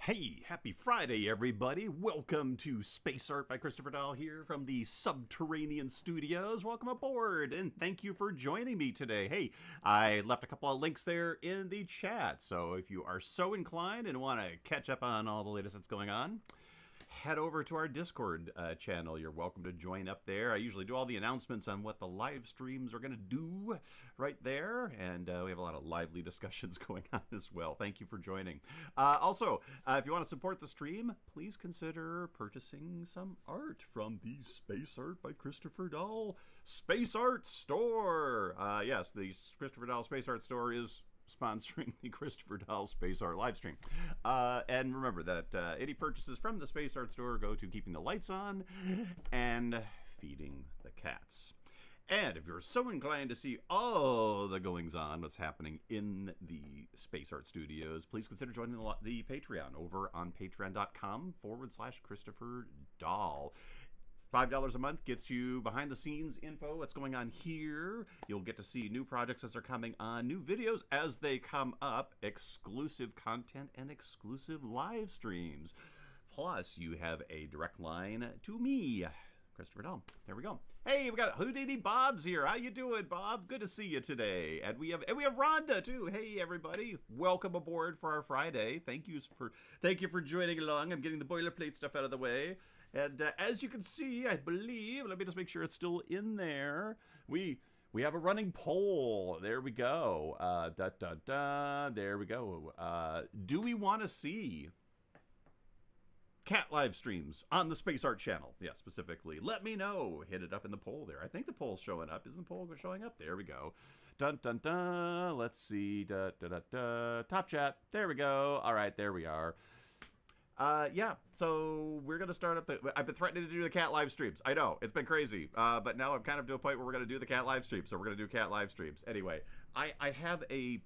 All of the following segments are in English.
Hey, happy Friday, everybody. Welcome to Space Art by Christopher Dahl here from the Subterranean Studios. Welcome aboard, and thank you for joining me today. Hey, I left a couple of links there in the chat, so if you are so inclined and want to catch up on all the latest that's going on, head over to our Discord channel. You're welcome to join up there. I usually do all the announcements on what the live streams are going to do right there, and we have a lot of lively discussions going on as well. Thank you for joining. Also, if you want to support the stream, please consider purchasing some art from the Space Art by Christopher Dahl Space Art Store. Yes, the Christopher Dahl Space Art Store is sponsoring the Christopher Dahl Space Art livestream. And remember that any purchases from the Space Art Store go to keeping the lights on and feeding the cats. And if you're so inclined to see all the goings-on, what's happening in the Space Art Studios, please consider joining the Patreon over on patreon.com/Christopher Dahl. $5 a month gets you behind-the-scenes info, what's going on here. You'll get to see new projects as they're coming on, new videos as they come up, exclusive content, and exclusive live streams. Plus, you have a direct line to me, Christopher Dahl. There we go. Hey, we got Houdini Bob's here. How you doing, Bob? Good to see you today. And we have Rhonda too. Hey, everybody. Welcome aboard for our Friday. Thank you for joining along. I'm getting the boilerplate stuff out of the way. And as you can see, I believe, let me just make sure it's still in there. We have a running poll. There we go. There we go. Do we want to see cat live streams on the Space Art channel? Yeah, specifically. Let me know. Hit it up in the poll there. I think the poll's showing up. Isn't the poll showing up? There we go. Dun dun dun. Let's see. Top chat. There we go. All right, there we are. Yeah, so we're going to start up I've been threatening to do the cat live streams. I know, it's been crazy. But now I'm kind of to a point where we're going to do the cat live streams. So we're going to do cat live streams. Anyway, I have a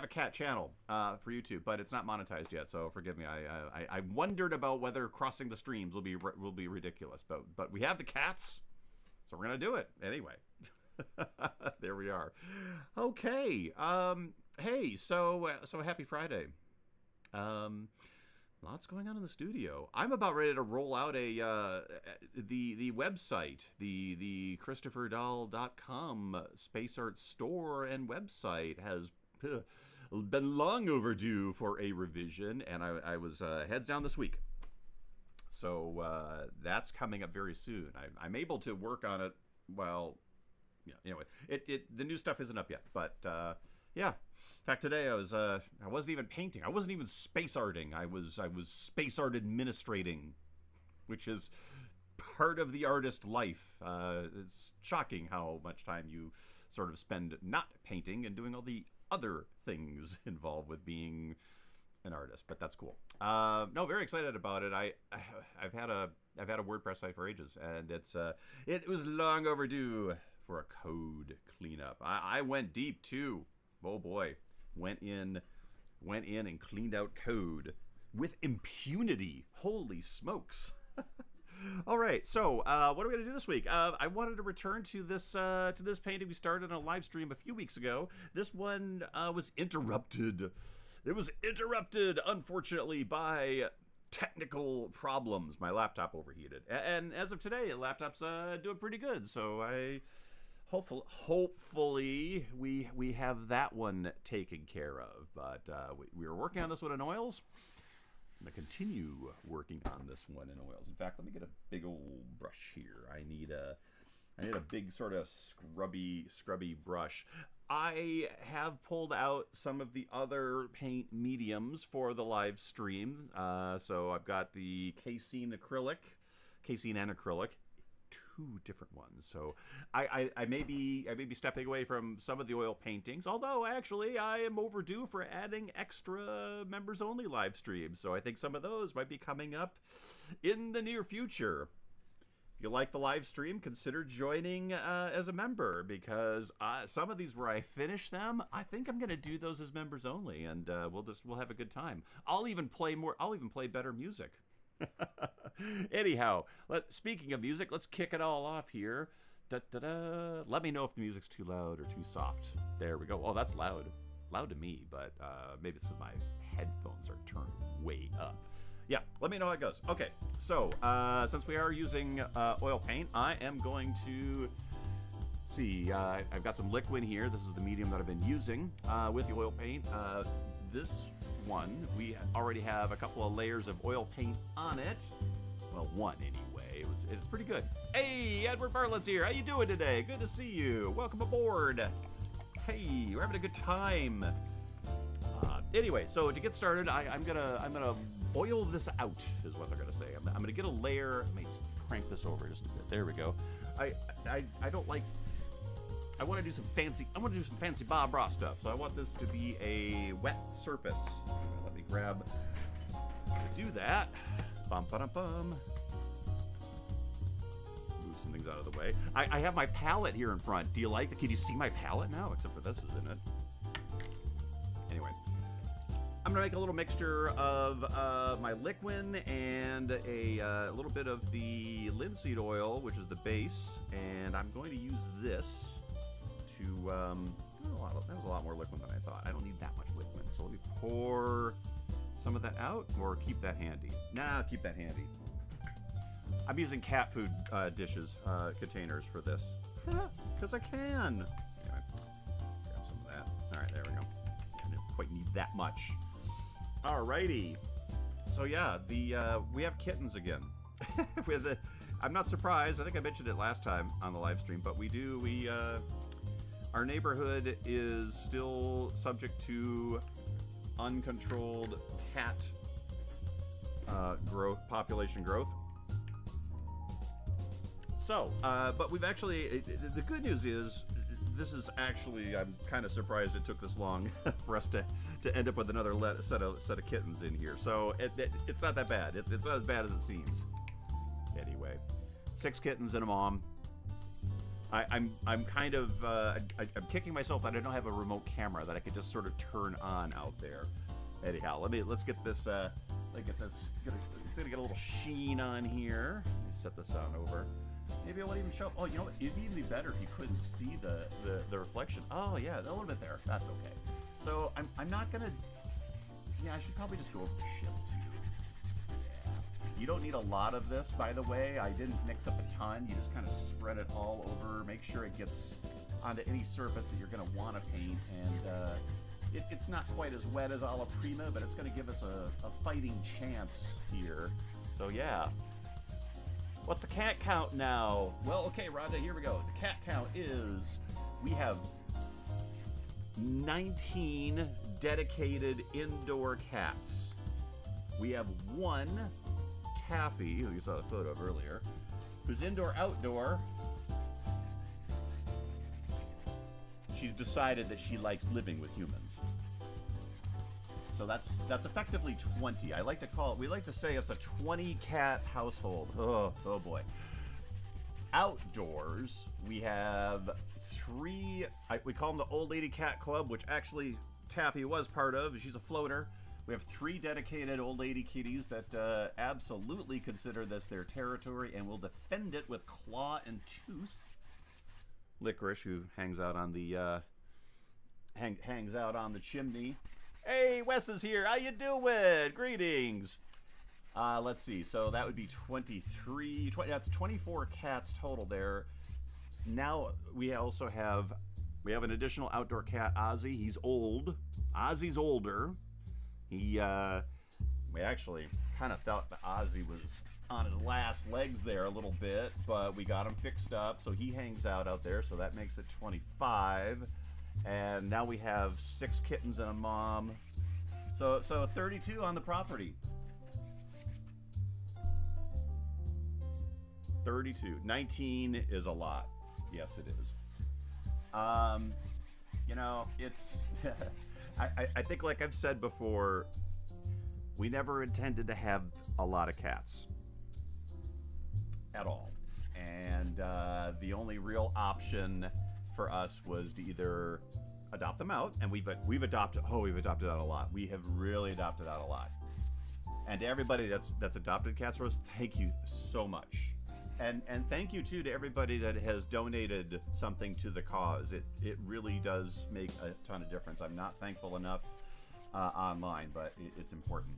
cat channel for YouTube, but it's not monetized yet. So forgive me. I wondered about whether crossing the streams will be ridiculous. But we have the cats, so we're going to do it. Anyway, there we are. Okay. Hey, so happy Friday. Lots going on in the studio. I'm about ready to roll out the website, the ChristopherDahl.com Space Art Store and website has been long overdue for a revision, and I was heads down this week. So that's coming up very soon. I'm able to work on it. Well, yeah. Anyway, the new stuff isn't up yet, but. Yeah. In fact, today I wasn't even painting. I wasn't even space arting. I was space art administrating, which is part of the artist life. It's shocking how much time you sort of spend not painting and doing all the other things involved with being an artist. But that's cool. No, very excited about it. I've had a WordPress site for ages, and it was long overdue for a code cleanup. I went deep too. Oh boy, went in and cleaned out code with impunity. Holy smokes. All right, so what are we going to do this week? I wanted to return to this painting we started on a live stream a few weeks ago. This one was interrupted. It was interrupted, unfortunately, by technical problems. My laptop overheated. And as of today, the laptop's doing pretty good, so Hopefully we have that one taken care of. But we were working on this one in oils. I'm going to continue working on this one in oils. In fact, let me get a big old brush here. I need a big sort of scrubby brush. I have pulled out some of the other paint mediums for the live stream. So I've got the casein and acrylic. Two different ones, so I may be stepping away from some of the oil paintings, although actually I am overdue for adding extra members only live streams, so I think some of those might be coming up in the near future. If you like the live stream, consider joining as a member, because some of these where I finish them, I think I'm going to do those as members only, and we'll have a good time. I'll even play better music. Anyhow, speaking of music, let's kick it all off here. Let me know if the music's too loud or too soft. There we go. Oh, that's loud. loud to me, but maybe it's 'cause my headphones are turned way up. Yeah, let me know how it goes. Okay, so since we are using oil paint, I am going to see. I've got some liquid here. This is the medium that I've been using with the oil paint. This one, we already have a couple of layers of oil paint on it. Well, one anyway. It's pretty good. Hey, Edward Bartlett's here. How you doing today? Good to see you. Welcome aboard. Hey, we're having a good time. Anyway, so to get started, I'm gonna oil this out, is what they're gonna say. I'm gonna get a layer. Let me just crank this over just a bit. There we go. I don't like. I want to do some fancy Bob Ross stuff. So I want this to be a wet surface. Let me grab. Do that. Bum ba dum bum. Move some things out of the way. I have my palette here in front. Do you like it? Can you see my palette now? Except for this is in it. Anyway. I'm gonna make a little mixture of my liquid and a little bit of the linseed oil, which is the base, and I'm going to use this to. That was a lot more liquid than I thought. I don't need that much liquid, so let me pour some of that out, or keep that handy. Nah, keep that handy. I'm using cat food dishes containers for this, because I can. Anyway, grab some of that. All right, there we go. I didn't quite need that much. Alrighty, so yeah, we have kittens again. I'm not surprised. I think I mentioned it last time on the live stream, but our neighborhood is still subject to uncontrolled cat population growth. So, but we've actually, the good news is, this is actually, I'm kind of surprised it took this long for us to end up with another set of kittens in here. So it's not that bad. It's not as bad as it seems. Anyway, 6 kittens and a mom. I'm kind of I'm kicking myself that I don't have a remote camera that I could just sort of turn on out there. Anyhow, let's get this. It's gonna get a little sheen on here. Let me set this on over. Maybe I won't even show up. Oh, you know what? It'd even be better if you couldn't see the reflection. Oh, yeah, a little bit there. That's okay. So I'm not going to... Yeah, I should probably just go over the ship, too. Yeah. You don't need a lot of this, by the way. I didn't mix up a ton. You just kind of spread it all over. Make sure it gets onto any surface that you're going to want to paint. And it's not quite as wet as a la prima, but it's going to give us a fighting chance here. So, yeah. What's the cat count now? Well, okay, Rhonda, here we go. The cat count is, we have 19 dedicated indoor cats. We have 1 Taffy, who you saw the photo of earlier, who's indoor-outdoor. She's decided that she likes living with humans. So that's effectively 20. We like to say it's a 20 cat household. Oh boy. Outdoors, we have 3, we call them the Old Lady Cat Club, which actually Taffy was part of. She's a floater. We have 3 dedicated old lady kitties that absolutely consider this their territory and will defend it with claw and tooth. Licorice, who hangs out on the hangs out on the chimney. Hey, Wes is here. How you doing? Greetings. Let's see. So that would be 23. That's 24 cats total there. Now we also have an additional outdoor cat, Ozzy. He's old. Ozzy's older. We actually kind of thought that Ozzy was on his last legs there a little bit, but we got him fixed up, so he hangs out there. So that makes it 25. And now we have 6 kittens and a mom. So 32 on the property. 32. 19 is a lot. Yes, it is. You know, it's... I think, like I've said before, we never intended to have a lot of cats. At all. And the only real option for us was to either adopt them out, and we've adopted out a lot. We have really adopted out a lot. And to everybody that's adopted cats for us, thank you so much. And thank you too to everybody that has donated something to the cause. It really does make a ton of difference. I'm not thankful enough online, but it's important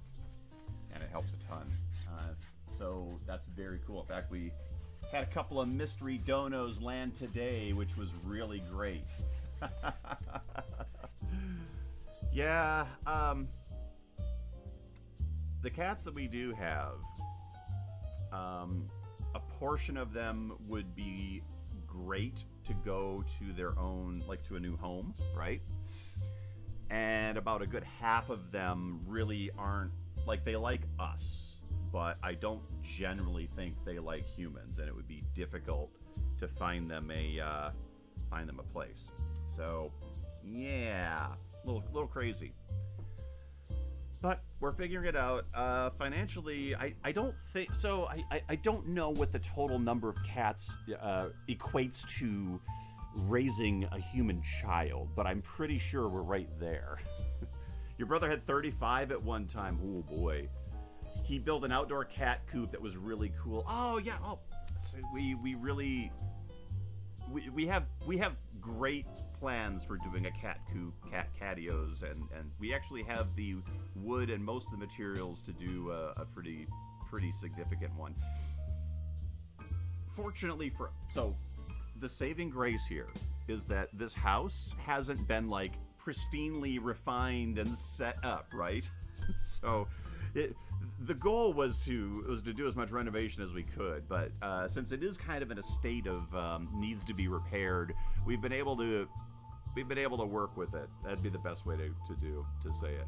and it helps a ton. So that's very cool. In fact, we had a couple of mystery donos land today, which was really great. Yeah, the cats that we do have, a portion of them would be great to go to their own, like to a new home, right? And about a good half of them really aren't, like they like us, but I don't generally think they like humans, and it would be difficult to find them a place. So, yeah, a little crazy. But we're figuring it out. Financially, I don't think so. I don't know what the total number of cats equates to raising a human child, but I'm pretty sure we're right there. Your brother had 35 at one time. Oh boy. He built an outdoor cat coop that was really cool. Oh yeah. Oh, so we have great plans for doing a cat coop, catios, and we actually have the wood and most of the materials to do a pretty significant one. Fortunately so the saving grace here is that this house hasn't been like pristinely refined and set up, right? So the goal was to do as much renovation as we could, but since it is kind of in a state of needs to be repaired, we've been able to work with it. That'd be the best way to say it.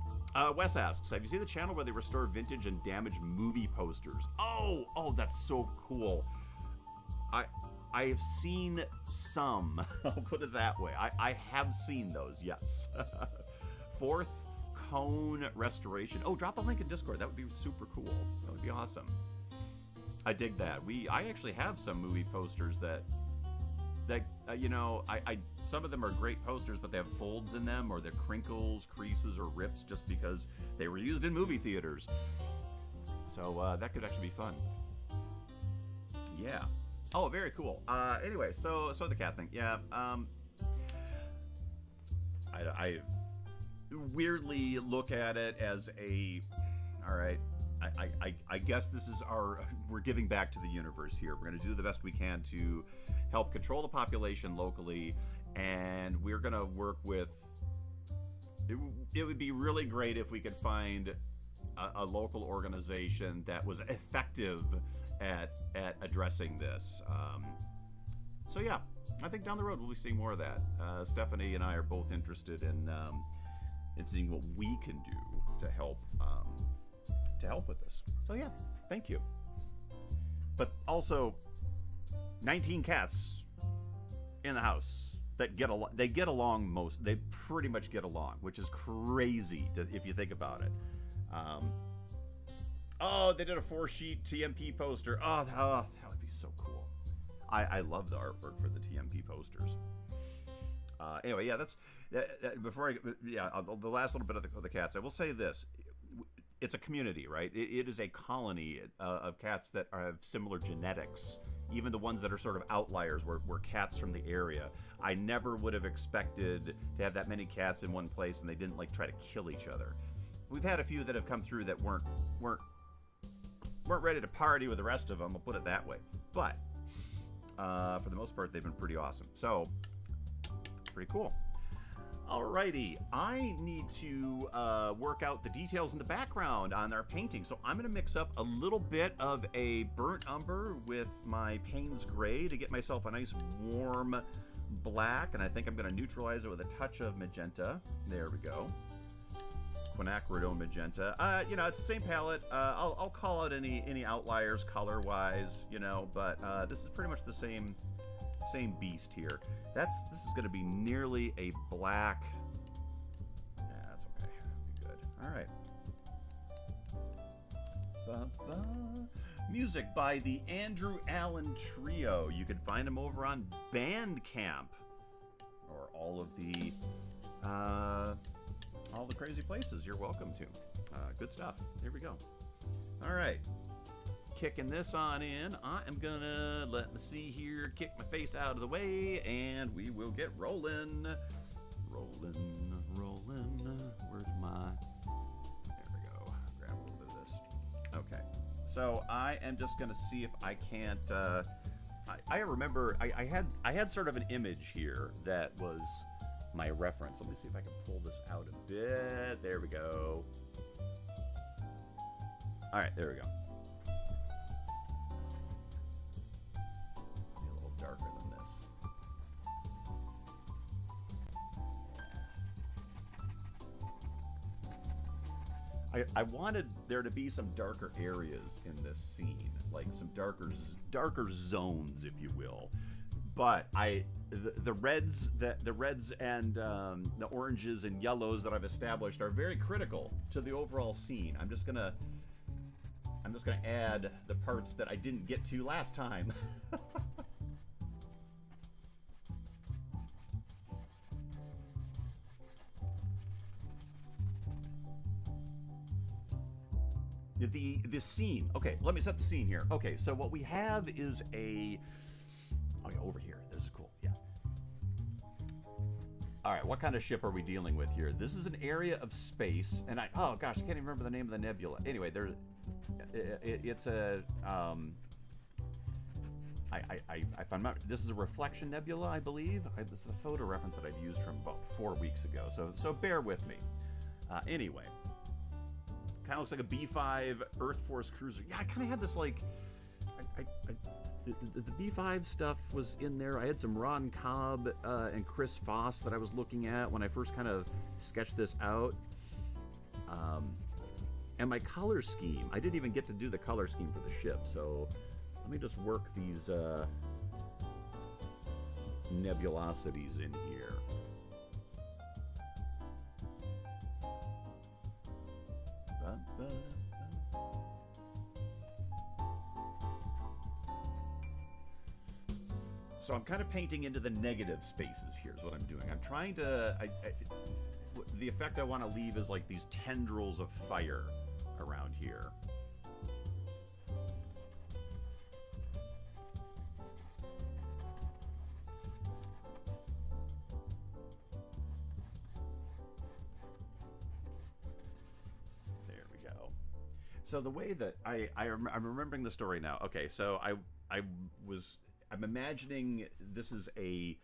Wes asks, have you seen the channel where they restore vintage and damaged movie posters? Oh, that's so cool. I have seen some. I'll put it that way. I have seen those, yes. Fourth cone restoration. Oh, drop a link in Discord. That would be super cool. That would be awesome. I dig that. I actually have some movie posters that you know, some of them are great posters, but they have folds in them, or they're crinkles, creases, or rips just because they were used in movie theaters. So that could actually be fun. Yeah. Oh, very cool. Anyway, so the cat thing. Yeah. I weirdly look at it as all right, I guess this is we're giving back to the universe here. We're going to do the best we can to help control the population locally, and we're going to work with, it would be really great if we could find a local organization that was effective at addressing this. So yeah, I think down the road we'll be seeing more of that. Stephanie and I are both interested in seeing what we can do to help with this. So yeah, thank you. But also, 19 cats in the house that they pretty much get along, which is crazy if you think about it. Oh, they did a 4-sheet TMP poster. Oh, that would be so cool. I love the artwork for the TMP posters. Anyway, yeah, that's before the last little bit of the cats. I will say this: it's a community, right? It is a colony of cats that have similar genetics. Even the ones that are sort of outliers were cats from the area. I never would have expected to have that many cats in one place, and they didn't like try to kill each other. We've had a few that have come through that weren't ready to party with the rest of them. I'll put it that way. But for the most part, they've been pretty awesome. So pretty cool. Alrighty, I need to work out the details in the background on our painting. So I'm going to mix up a little bit of a burnt umber with my Payne's Gray to get myself a nice warm black, and I think I'm going to neutralize it with a touch of magenta. There we go. Quinacridone magenta. You know, it's the same palette. I'll call out any outliers color-wise, you know, but this is pretty much the same beast here. This is going to be nearly a black. Yeah, that's okay. Be good. All right. Music by the Andrew Allen Trio. You can find them over on Bandcamp, or all the crazy places you're welcome to. Good stuff. Here we go. All right. kicking this on in. I am gonna, let me see here, kick my face out of the way, and we will get rolling. Rolling, rolling. Where's my... There we go. Grab a little bit of this. Okay. So I am just gonna see if I can't... I remember I had sort of an image here that was my reference. Let me see if I can pull this out a bit. There we go. All right, there we go. Be a little darker than this. I wanted there to be some darker areas in this scene, like some darker zones, if you will. But the reds and the oranges and yellows that I've established are very critical to the overall scene. I'm just gonna add the parts that I didn't get to last time. The scene. Okay, let me set the scene here. Okay, so what we have is a... Oh yeah, over here. This is cool. Yeah. All right, what kind of ship are we dealing with here? This is an area of space, and oh gosh, I can't even remember the name of the nebula. Anyway, it's a I found out this is a reflection nebula, I believe. This is a photo reference that I've used from about 4 weeks ago, so bear with me. Anyway, kind of looks like a B-5 Earth Force cruiser. Yeah, I kind of had this like, the B-5 stuff was in there. I had some Ron Cobb and Chris Foss that I was looking at when I first kind of sketched this out. And my color scheme, I didn't even get to do the color scheme for the ship, so let me just work these nebulosities in here. So I'm kind of painting into the negative spaces here is what I'm doing. I'm trying to... the effect I want to leave is like these tendrils of fire around here. There we go. So the way that I'm remembering the story now. Okay, so I'm imagining this is a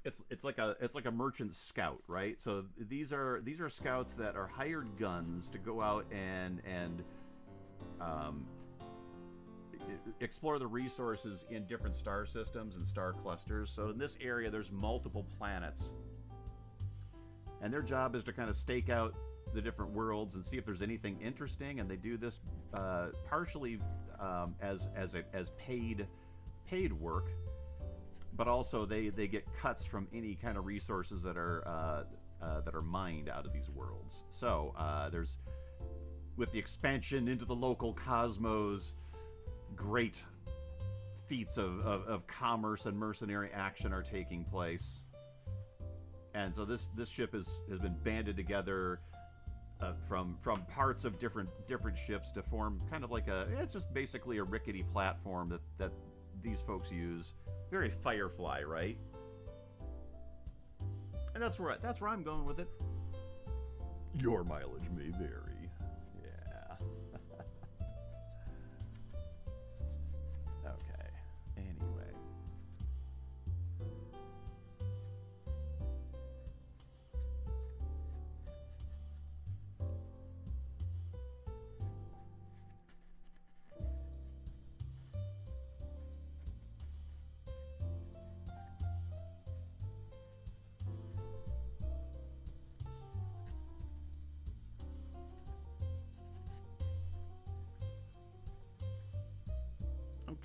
it's like a merchant scout, right? So these are scouts that are hired guns to go out and explore the resources in different star systems and star clusters. So in this area there's multiple planets, and their job is to kind of stake out the different worlds and see if there's anything interesting, and they do this partially as paid work, but also they get cuts from any kind of resources that are mined out of these worlds. So there's, with the expansion into the local cosmos, great feats of commerce and mercenary action are taking place, and so this ship has been banded together from parts of different ships to form kind of like it's just basically a rickety platform that these folks use. Very Firefly, right? And that's where I'm going with it. Your mileage may vary. Yeah. Okay. Anyway.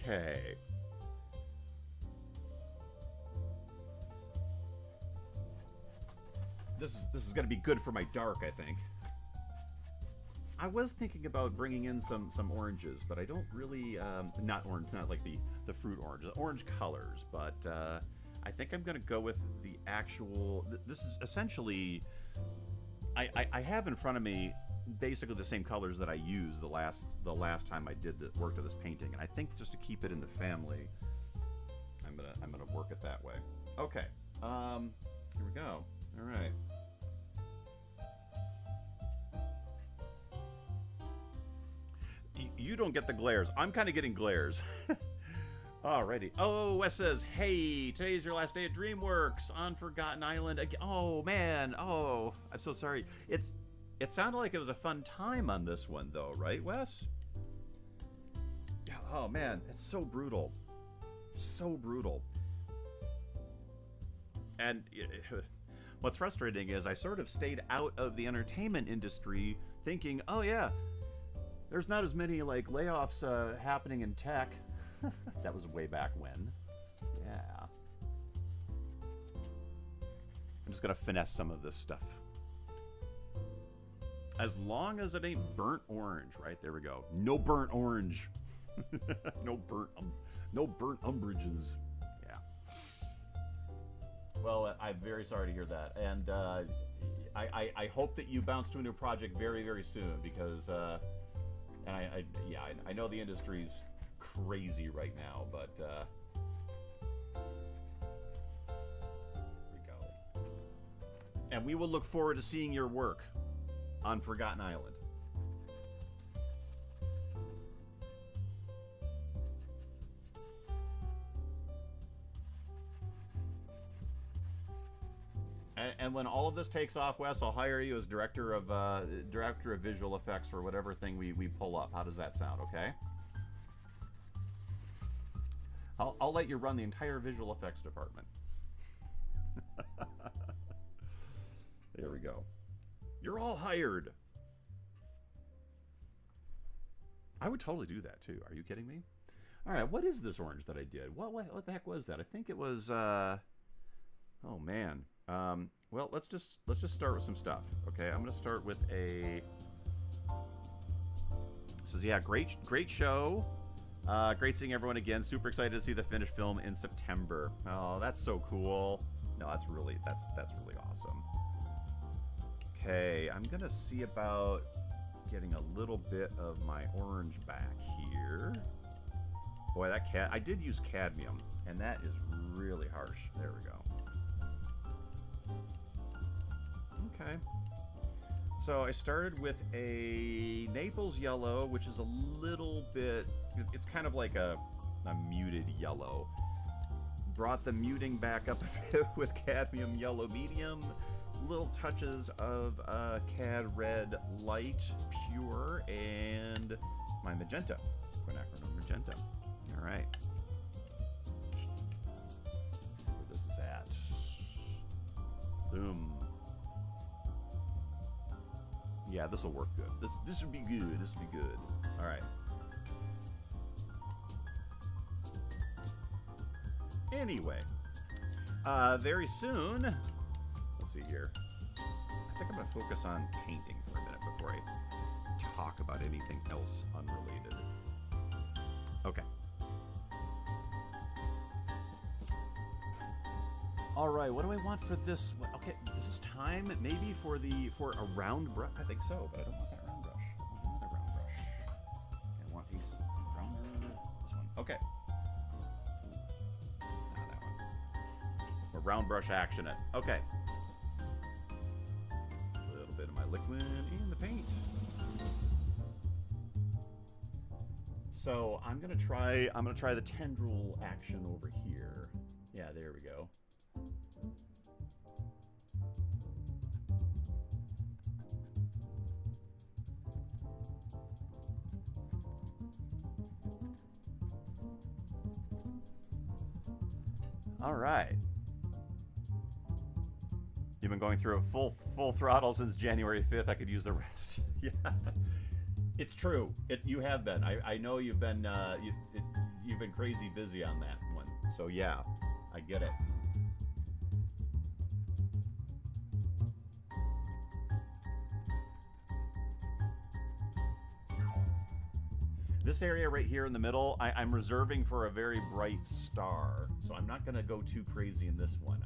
Okay. This is going to be good for my dark, I think. I was thinking about bringing in some oranges, but I don't really not orange, not like the fruit orange, the orange colors, but I think I'm going to go with the actual. This is essentially. I have in front of me basically the same colors that I used the last time I did the work to this painting, and I think just to keep it in the family, I'm gonna work it that way. Okay, here we go. All right. You don't get the glares. I'm kind of getting glares. Alrighty. Oh, Wes says, hey, today's your last day at DreamWorks on Forgotten Island again. Oh, man. Oh, I'm so sorry. It sounded like it was a fun time on this one, though, right, Wes? Yeah. Oh, man. It's so brutal. So brutal. And what's frustrating is I sort of stayed out of the entertainment industry thinking, oh, yeah, there's not as many, like, layoffs happening in tech. That was way back when. Yeah. I'm just gonna finesse some of this stuff. As long as it ain't burnt orange, right? There we go. No burnt orange. no burnt umbrages. Yeah. Well, I'm very sorry to hear that, and I hope that you bounce to a new project very, very soon, because and I know the industry's crazy right now, but there we go. And we will look forward to seeing your work on Forgotten Island. And when all of this takes off, Wes, I'll hire you as director of visual effects for whatever thing we pull up. How does that sound? Okay. I'll let you run the entire visual effects department. There we go. You're all hired. I would totally do that too. Are you kidding me? All right, what is this orange that I did? What the heck was that? I think it was. Oh man. Well, let's just start with some stuff. Okay, I'm gonna start with a. So yeah, great show. Great seeing everyone again. Super excited to see the finished film in September. Oh, that's so cool. No, that's really awesome. Okay, I'm gonna see about getting a little bit of my orange back here. Boy, I did use cadmium, and that is really harsh. There we go. Okay. So I started with a Naples yellow, which is a little bit, it's kind of like a muted yellow. Brought the muting back up a bit with cadmium yellow medium. Little touches of cad red light pure, and my magenta, quinacridone magenta. All right. Let's see where this is at. Boom. Yeah, this will work good. This would be good. This would be good. All right. Anyway, very soon. Let's see here. I think I'm gonna focus on painting for a minute before I talk about anything else unrelated. Okay. All right. What do I want for this one? Okay, is this time maybe for a round brush? I think so, but I don't want that round brush. I want another round brush. I want these rounder. This one. Okay. Not that one. Or round brush action it. Okay. A little bit of my liquid in the paint. So I'm gonna try the tendril action over here. Yeah, there we go. All right. You've been going through a full throttle since January 5th. I could use the rest. Yeah, it's true. You have been. I know you've been you've been crazy busy on that one. So yeah, I get it. This area right here in the middle, I'm reserving for a very bright star, so I'm not going to go too crazy in this one.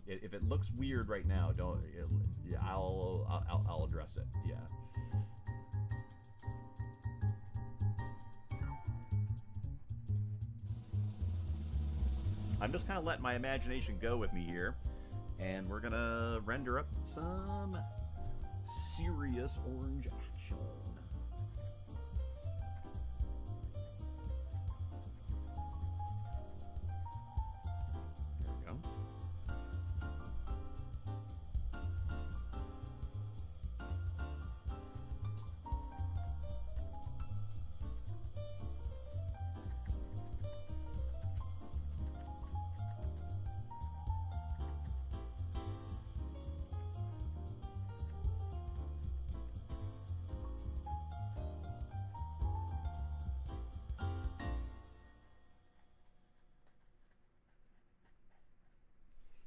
If it looks weird right now, I'll address it. Yeah. I'm just kind of letting my imagination go with me here. And we're going to render up some serious orange action. There we go.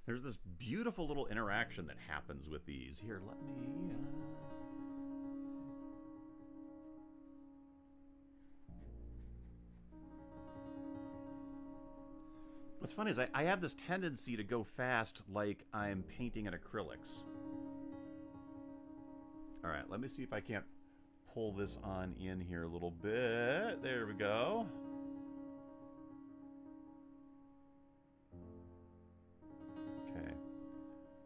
There's this beautiful little interaction that happens with these. Here, let me... What's funny is I have this tendency to go fast like I'm painting in acrylics. All right, let me see if I can't pull this on in here a little bit. There we go. Okay.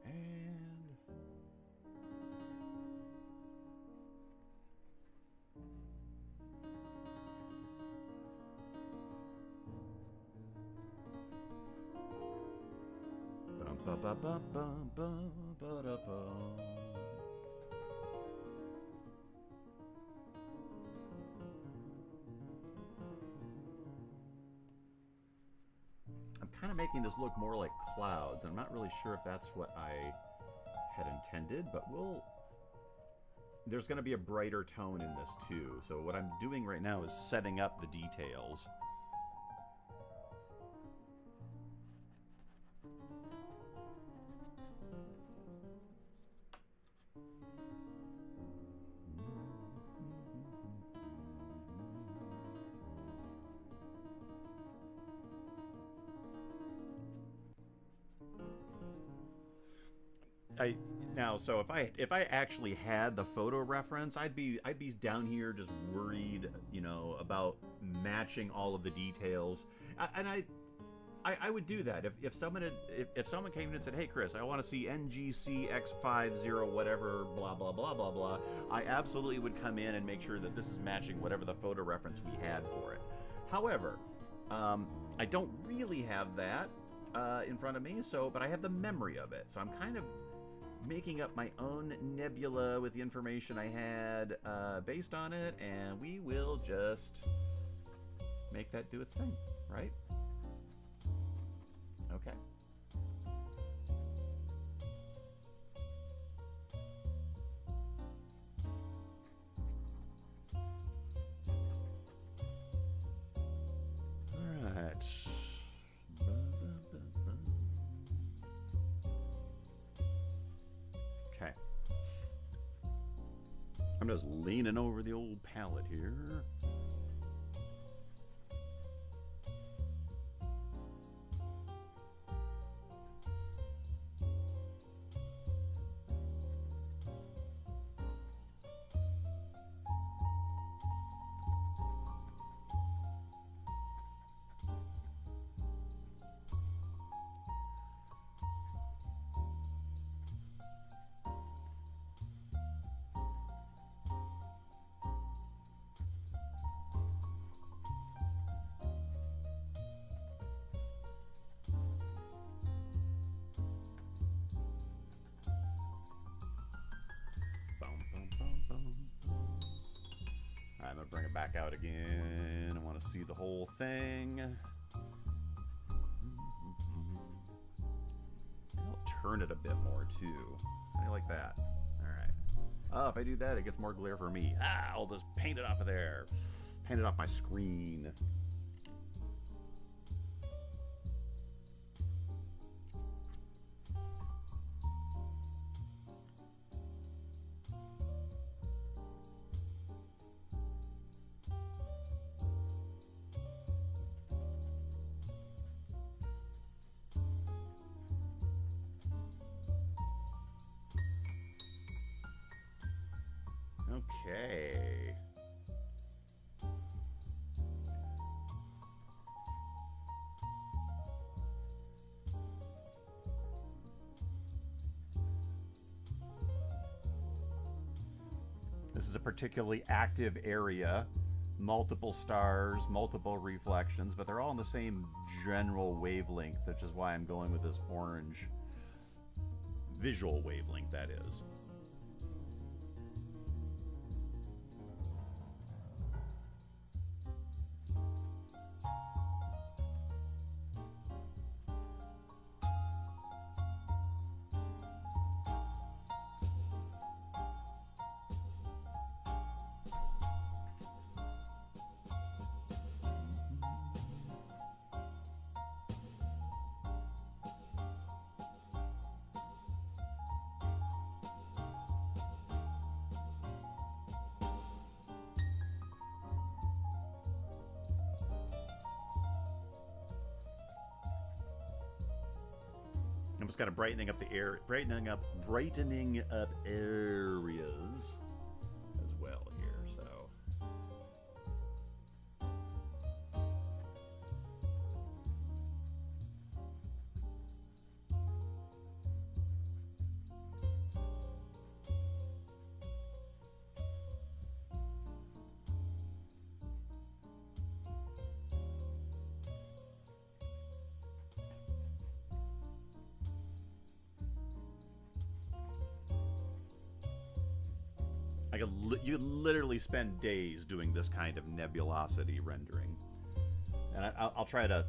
And... bum, ba, ba, ba, bum, bum, ba, da, bum. I'm kind of making this look more like clouds. I'm not really sure if that's what I had intended, but there's going to be a brighter tone in this too. So what I'm doing right now is setting up the details. So if I actually had the photo reference, I'd be down here just worried, you know, about matching all of the details. And I would do that if someone came in and said, "Hey Chris, I want to see NGCX50 whatever blah blah blah blah blah," I absolutely would come in and make sure that this is matching whatever the photo reference we had for it. However, I don't really have that in front of me, but I have the memory of it. So I'm kind of making up my own nebula with the information I had based on it, and we will just make that do its thing, right? Okay. All right. Okay. I'm just leaning over the old palette here. I'm gonna bring it back out again. I want to see the whole thing. I'll turn it a bit more too. How do you like that? All right. Oh, if I do that, it gets more glare for me. I'll just paint it off of there. Paint it off my screen. Okay. This is a particularly active area. Multiple stars, multiple reflections, but they're all in the same general wavelength, which is why I'm going with this orange visual wavelength, that is. I'm just kind of brightening up the air, brightening up areas as well here. So you literally spend days doing this kind of nebulosity rendering, and I'll try to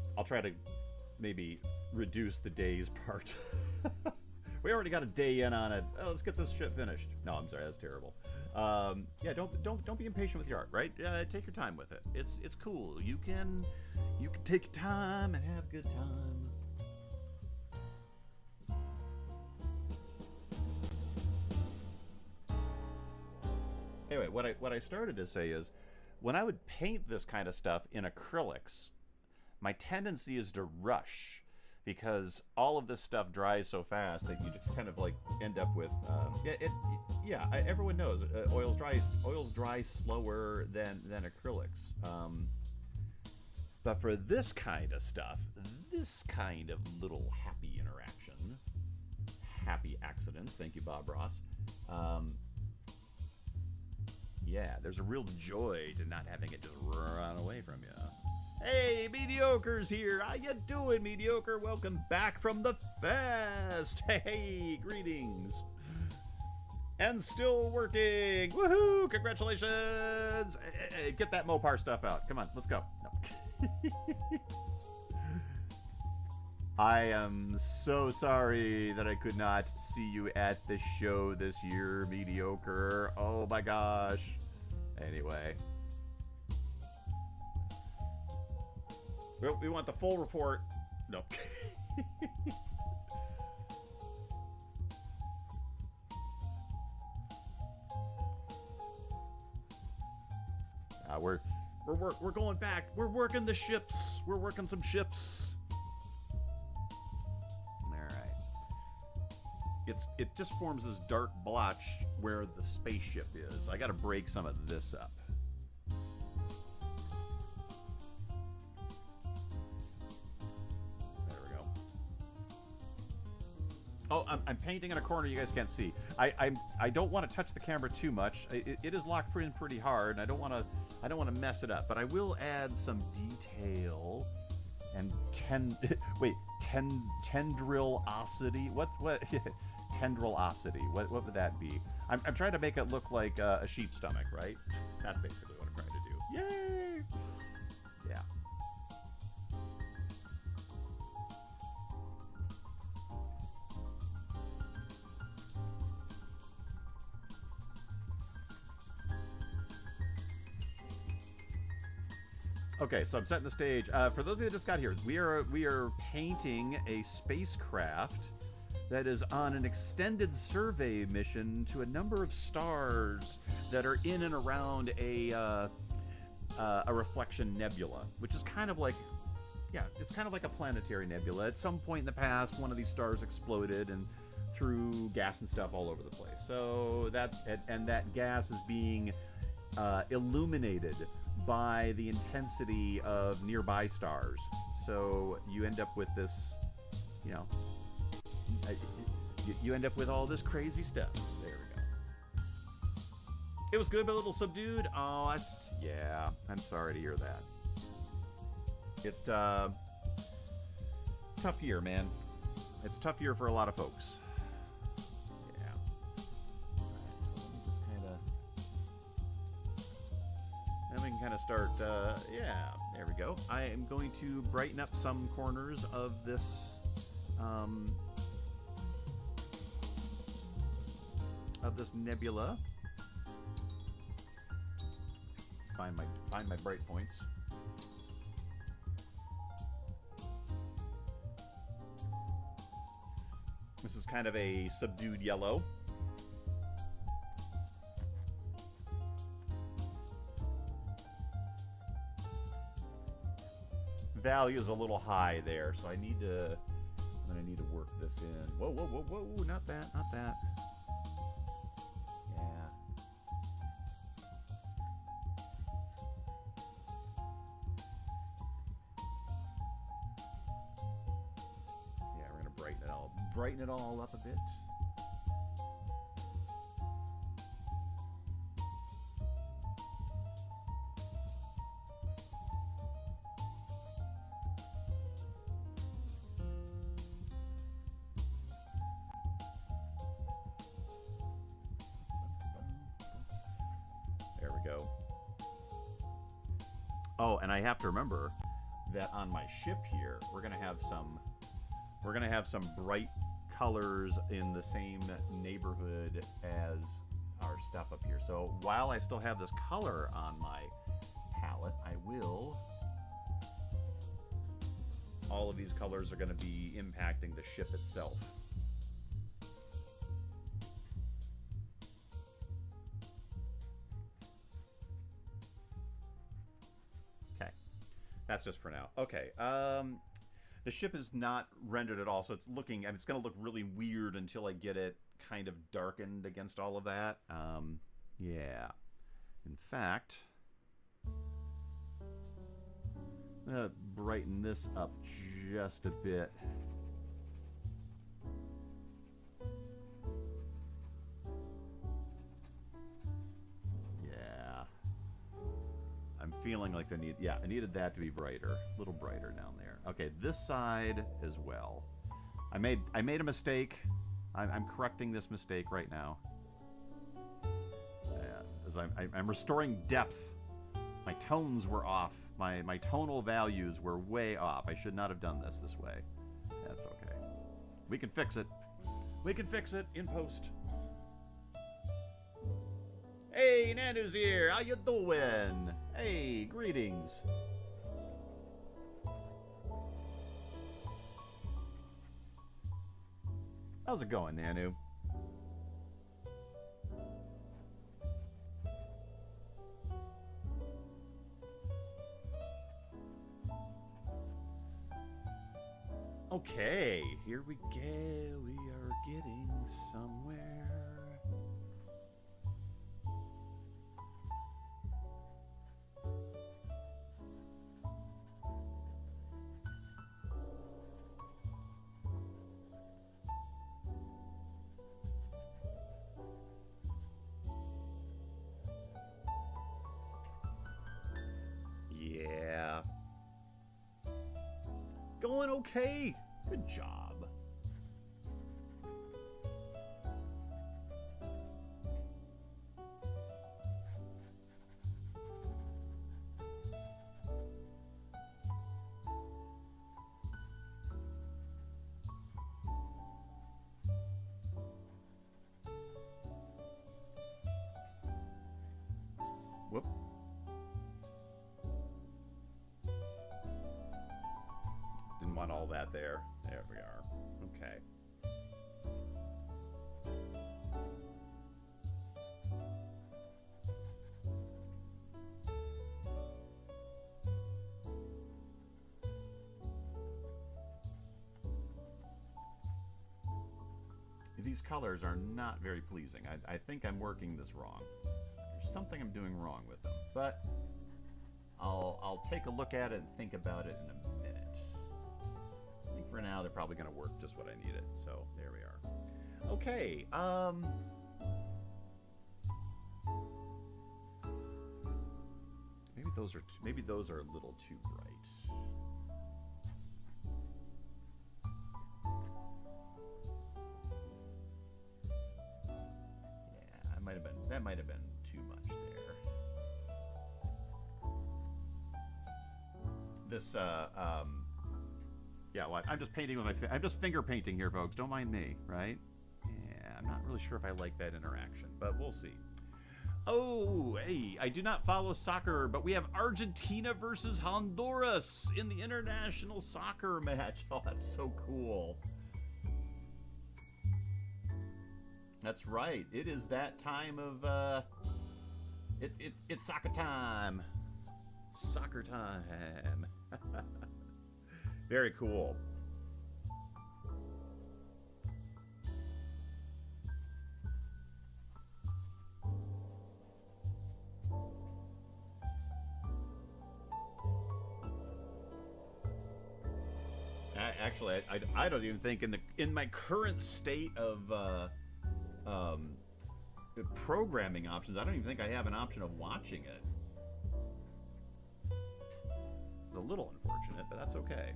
maybe reduce the days part. We already got a day in on it. Oh, let's get this shit finished. No, I'm sorry, that's terrible. Yeah, don't be impatient with your art, right? Take your time with it. It's cool. You can take your time and have a good time. Anyway, what I started to say is, when I would paint this kind of stuff in acrylics, my tendency is to rush, because all of this stuff dries so fast that you just kind of like end up with everyone knows oils dry slower than acrylics. But for this kind of stuff, this kind of little happy interaction, happy accidents, thank you, Bob Ross. Yeah, there's a real joy to not having it just run away from you. Hey, Mediocre's here. How you doing, Mediocre? Welcome back from the fest. Hey, greetings. And still working. Woohoo! Congratulations. Hey, get that Mopar stuff out. Come on, let's go. No. I am so sorry that I could not see you at the show this year, Mediocre. Oh my gosh. Anyway. Well, we want the full report. No. We're going back. We're working the ships. We're working some ships. It just forms this dark blotch where the spaceship is. I got to break some of this up. There we go. Oh, I'm painting in a corner you guys can't see. I don't want to touch the camera too much. It is locked in pretty hard, and I don't want to mess it up. But I will add some detail and tendrilosity. What? Tendrilosity. What would that be? I'm trying to make it look like a sheep's stomach, right? That's basically what I'm trying to do. Yay! Yeah. Okay, so I'm setting the stage. For those of you that just got here, we are painting a spacecraft that is on an extended survey mission to a number of stars that are in and around a reflection nebula, which is kind of like, yeah, it's kind of like a planetary nebula. At some point in the past, one of these stars exploded and threw gas and stuff all over the place. So that gas is being illuminated by the intensity of nearby stars. So you end up with this, you know, you end up with all this crazy stuff. There we go. It was good, but a little subdued. Oh, that's, yeah. I'm sorry to hear that. Tough year, man. It's a tough year for a lot of folks. Yeah. All right, so let me just kind of... Then we can kind of start, yeah, there we go. I am going to brighten up some corners of this, nebula. Find my bright points. This is kind of a subdued yellow. Value is a little high there, so I'm gonna need to work this in. Whoa, whoa, whoa, whoa! Not that, not that. Brighten it all up a bit. There we go. Oh, and I have to remember that on my ship here, we're gonna have some bright colors in the same neighborhood as our stuff up here. So while I still have this color on my palette, all of these colors are going to be impacting the ship itself. Okay, that's just for now. Okay, the ship is not rendered at all, so it's looking, and it's going to look really weird until I get it kind of darkened against all of that. Yeah. In fact, I'm going to brighten this up just a bit. Yeah. I'm feeling like I needed that to be brighter, a little brighter down there. Okay, this side as well. I made a mistake. I'm correcting this mistake right now. As I'm restoring depth. My tones were off. My tonal values were way off. I should not have done this way. That's okay. We can fix it. We can fix it in post. Hey, Nanu's here. How you doing? Hey, greetings. How's it going, Nanu? Okay, here we go. We are getting somewhere. Yeah. Going okay. Good job. Whoop. Didn't want all that there. There we are. Okay. These colors are not very pleasing. I think I'm working this wrong. There's something I'm doing wrong with them, but I'll take a look at it and think about it in a minute. I think for now they're probably going to work just what I needed. So there we are. Okay. those are maybe those are a little too bright. Yeah, that might have been too much there. This yeah, well, I'm just painting with I'm just finger painting here, folks. Don't mind me, right? Yeah, I'm not really sure if I like that interaction, but we'll see. Oh, hey, I do not follow soccer, but we have Argentina versus Honduras in the international soccer match. Oh, that's so cool. That's right. It is that time of, it's soccer time. Soccer time. Very cool. Actually, I don't even think in my current state of programming options, I don't even think I have an option of watching it. It's a little unfortunate, but that's okay.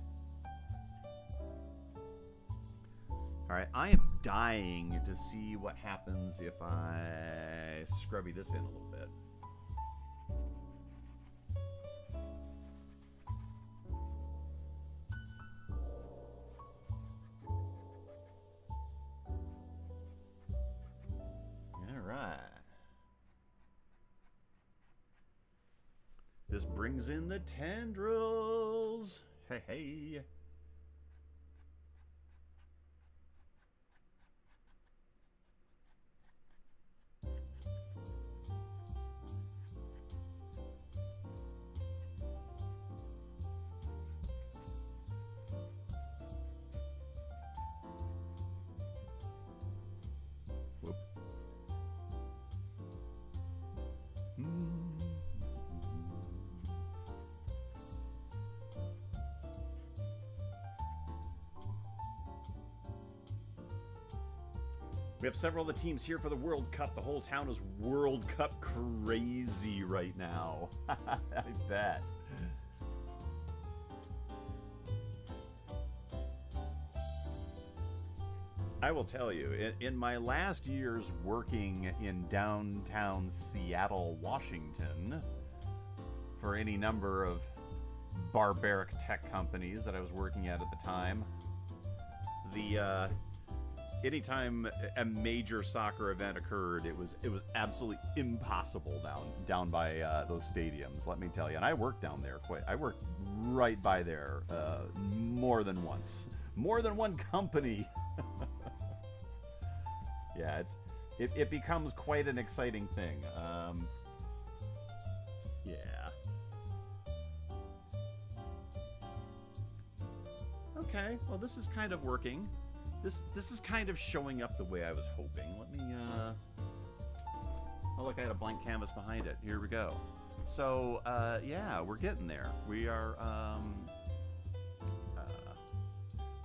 All right, I am dying to see what happens if I scrubby this in a little bit. This brings in the tendrils. Hey, hey. Whoop. We have several of the teams here for the World Cup. The whole town is World Cup crazy right now. I bet. I will tell you, in my last years working in downtown Seattle, Washington, for any number of barbaric tech companies that I was working at the time, anytime a major soccer event occurred, it was absolutely impossible down by those stadiums. Let me tell you. And I worked down there I worked right by there more than once. More than one company. Yeah, it becomes quite an exciting thing. Yeah. Okay. Well, this is kind of working. This is kind of showing up the way I was hoping. Let me, oh look, I had a blank canvas behind it. Here we go. So, yeah, we're getting there. We are,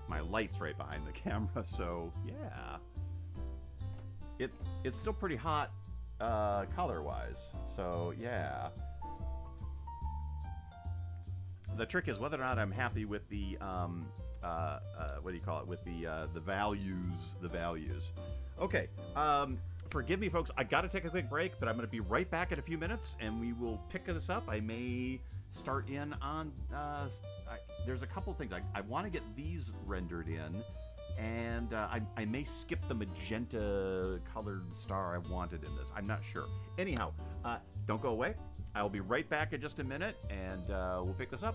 my light's right behind the camera, so, yeah. It's still pretty hot, color-wise, so, yeah. The trick is whether or not I'm happy with the, what do you call it? With the values. Okay. Forgive me, folks. I got to take a quick break, but I'm going to be right back in a few minutes, and we will pick this up. I may start in on. There's a couple things I want to get these rendered in, and I may skip the magenta colored star I wanted in this. I'm not sure. Anyhow, don't go away. I'll be right back in just a minute, and we'll pick this up.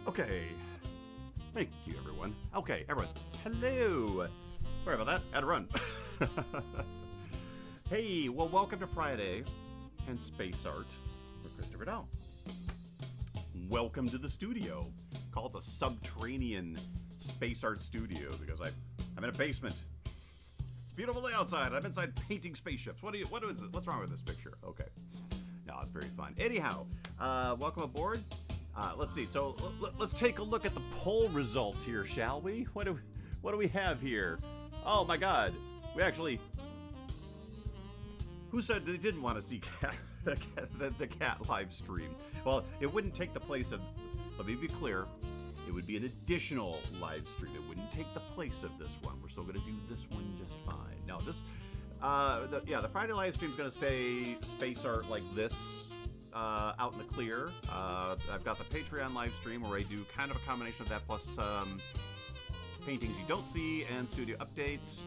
Okay. Thank you, everyone. Okay, everyone. Hello. Sorry about that. Had to run. Hey, well, welcome to Friday and Space Art with Christopher Dow. Welcome to the studio. Call it the Subterranean Space Art Studio because I'm in a basement. It's beautiful day outside. I'm inside painting spaceships. What's wrong with this picture? Okay. No, it's very fun. Anyhow, welcome aboard. Let's see. So let's take a look at the poll results here, shall we? What do we have here? Oh my God, we actually. Who said they didn't want to see the cat live stream? Well, it wouldn't take the place of. Let me be clear. It would be an additional live stream. It wouldn't take the place of this one. We're still going to do this one just fine. No, this. The Friday live stream is going to stay space art like this. Out in the clear. I've got the Patreon live stream where I do kind of a combination of that plus paintings you don't see and studio updates.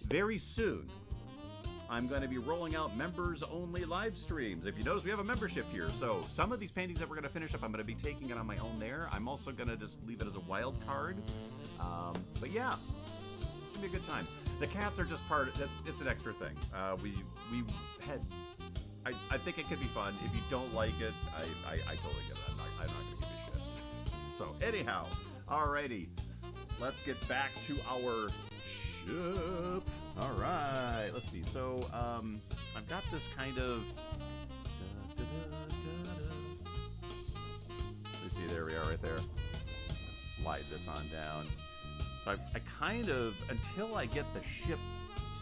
Very soon, I'm going to be rolling out members-only live streams. If you notice, we have a membership here. So some of these paintings that we're going to finish up, I'm going to be taking it on my own there. I'm also going to just leave it as a wild card. But yeah, it's going to be a good time. The cats are just part of it. It's an extra thing. We had... I think it could be fun. If you don't like it, I totally get it. I'm not going to give you shit. So anyhow, alrighty. Let's get back to our ship. Alright, let's see. So, I've got this kind of... Let's see, there we are right there. Let's slide this on down. So I kind of, until I get the ship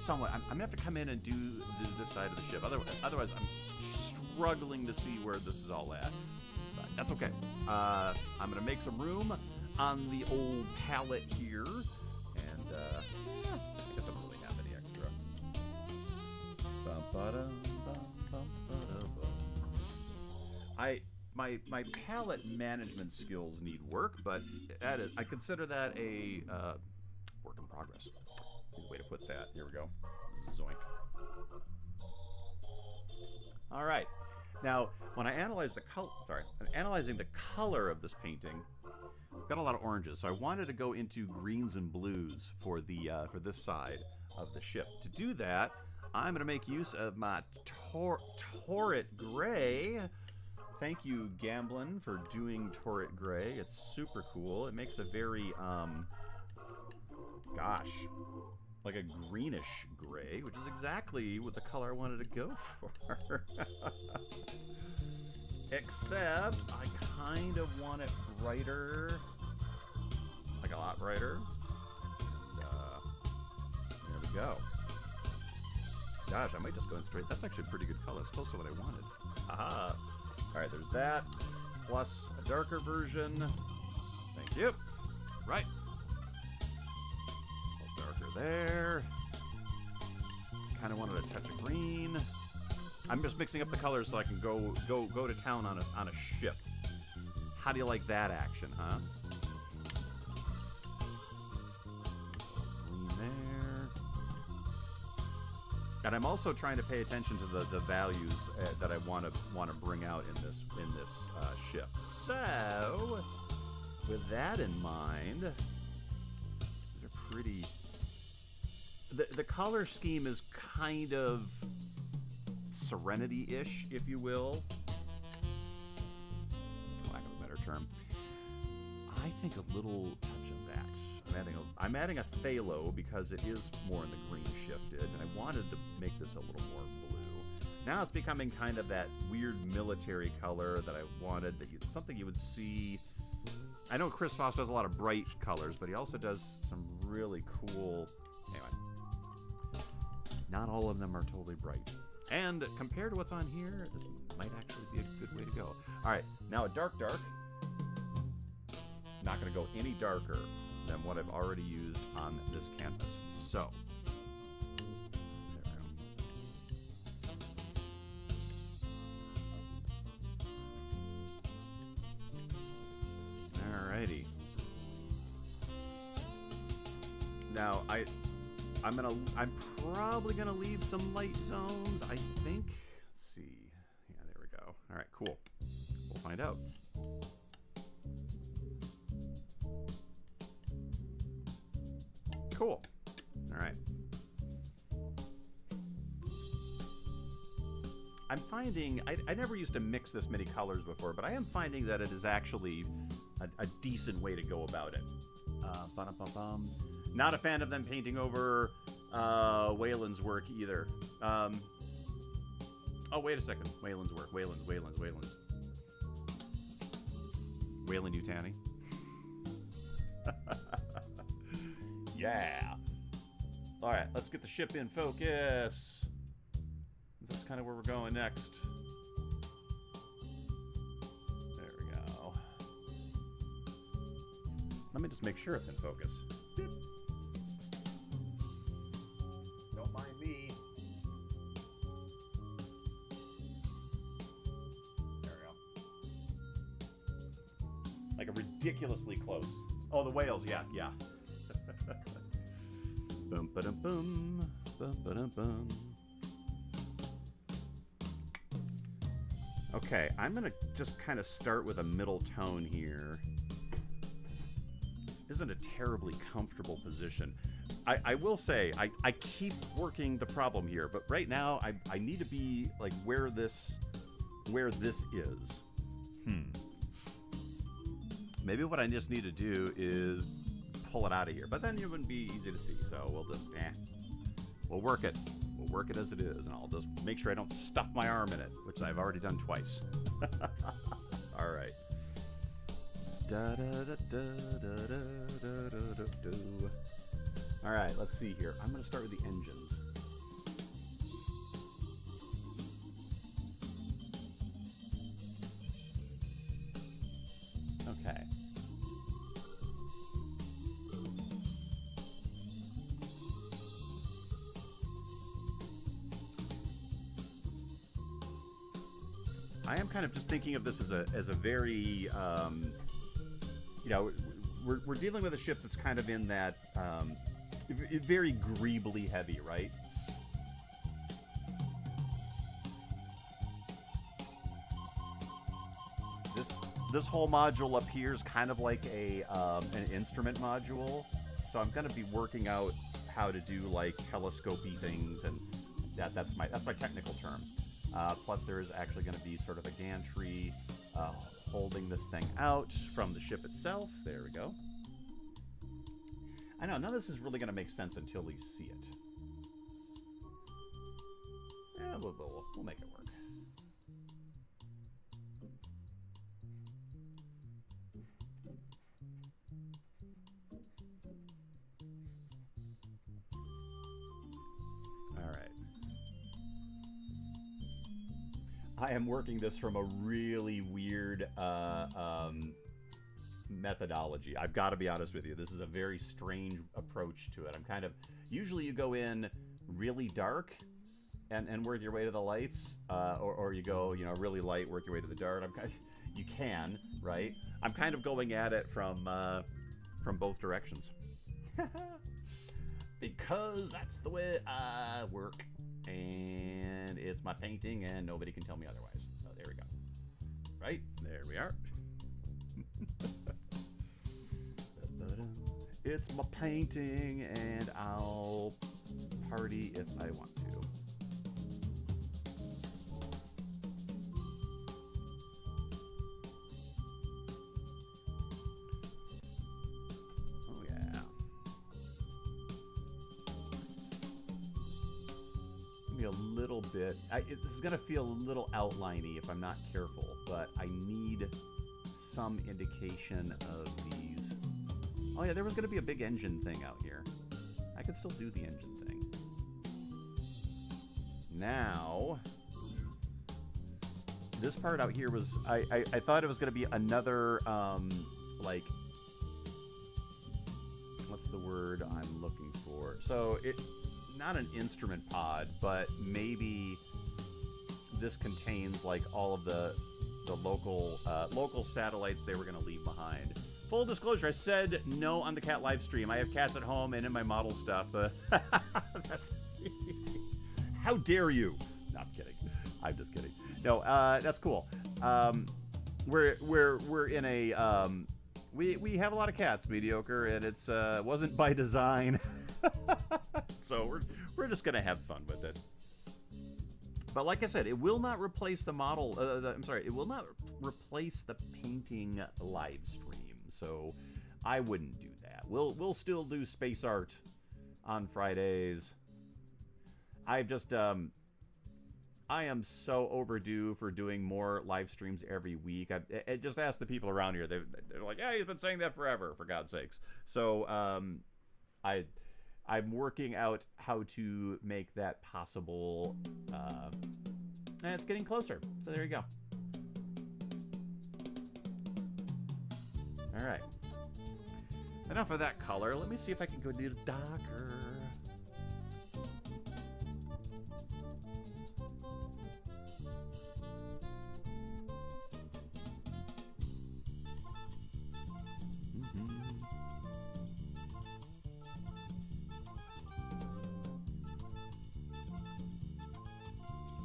somewhat, I'm gonna have to come in and do this side of the ship. Otherwise, I'm struggling to see where this is all at. But that's okay. I'm gonna make some room on the old palette here, and yeah, I guess I don't really have any extra. My palette management skills need work, but I consider that a work in progress. Good way to put that. Here we go. Zoink. All right. Now, when I analyze the color, I'm analyzing the color of this painting. I've got a lot of oranges, so I wanted to go into greens and blues for this side of the ship. To do that, I'm going to make use of my Torrid Gray. Thank you, Gamblin, for doing Torrid Gray. It's super cool. It makes a very, gosh, like a greenish gray, which is exactly what the color I wanted to go for. Except I kind of want it brighter, like a lot brighter. And, there we go. Gosh, I might just go in straight. That's actually a pretty good color. It's close to what I wanted. Aha. All right, there's that. Plus a darker version. Thank you. Right. A little darker there. Kind of wanted a touch of green. I'm just mixing up the colors so I can go to town on a ship. How do you like that action, huh? Green there. And I'm also trying to pay attention to the values that I want to bring out in this ship. So, with that in mind, these are pretty. The color scheme is kind of Serenity-ish, if you will. For lack of a better term. I think a little touch of that. I'm adding a phthalo because it is more in the green shifted, and I wanted to make this a little more blue. Now it's becoming kind of that weird military color that I wanted, something you would see. I know Chris Foss does a lot of bright colors, but he also does some really cool. Anyway. Not all of them are totally bright. And compared to what's on here, this might actually be a good way to go. All right, now a dark. Not going to go any darker than what I've already used on this canvas. So, there we go. Alrighty. Now I'm probably gonna leave some light zones, I think. Let's see. Yeah, there we go. All right, cool. We'll find out. Cool. All right. I'm finding, I never used to mix this many colors before, but I am finding that it is actually a decent way to go about it. Not a fan of them painting over Wayland's work either. Oh, wait a second. Wayland's work. Wayland's. Wayland-Yutani. Yeah. All right, let's get the ship in focus. That's kind of where we're going next. There we go. Let me just make sure it's in focus. Don't mind me. There we go. Like a ridiculously close. Oh, the whales, yeah. Bum ba dum bum, bum ba dum bum. Okay, I'm gonna just kind of start with a middle tone here. This isn't a terribly comfortable position. I will say, I keep working the problem here, but right now I need to be like where this is. Maybe what I just need to do is pull it out of here, but then it wouldn't be easy to see, so we'll just we'll work it as it is, and I'll just make sure I don't stuff my arm in it, which I've already done twice. All right. All right, let's see here. I'm going to start with the engines. Okay. I am kind of just thinking of this as a very, you know, we're dealing with a ship that's kind of in that very greebly heavy, right? This whole module up here is kind of like an instrument module, so I'm going to be working out how to do like telescopy things, and that's my technical term. Plus, there is actually going to be sort of a gantry holding this thing out from the ship itself. There we go. I know, none of this is really going to make sense until we see it. Yeah, we'll make it work. I am working this from a really weird methodology. I've got to be honest with you. This is a very strange approach to it. I'm kind of... Usually you go in really dark and work your way to the lights, or you go, you know, really light, work your way to the dark. You can, right? I'm kind of going at it from both directions. Because that's the way I work. And it's my painting, and nobody can tell me otherwise. So there we go. Right? There we are. It's my painting, and I'll party if I want to. Oh, yeah. A little bit. This is going to feel a little outliney if I'm not careful, but I need some indication of these. Oh yeah, there was going to be a big engine thing out here. I could still do the engine thing. Now, this part out here was, I thought it was going to be another, like, what's the word I'm looking for? So, not an instrument pod, but maybe this contains, like, all of the local satellites they were going to leave behind. Full disclosure, I said no on the cat live stream. I have cats at home and in my model stuff. That's how dare you? No, I'm kidding. I'm just kidding. No, that's cool. We're in a we have a lot of cats, mediocre, and it's wasn't by design. So we're just gonna have fun with it. But like I said, it will not replace the model. I'm sorry, it will not replace the painting live stream. So I wouldn't do that. We'll still do space art on Fridays. I've just I am so overdue for doing more live streams every week. I just asked the people around here. They're like, yeah, he's been saying that forever, for God's sakes. So I'm working out how to make that possible. And it's getting closer. So there you go. All right. Enough of that color. Let me see if I can go a little darker.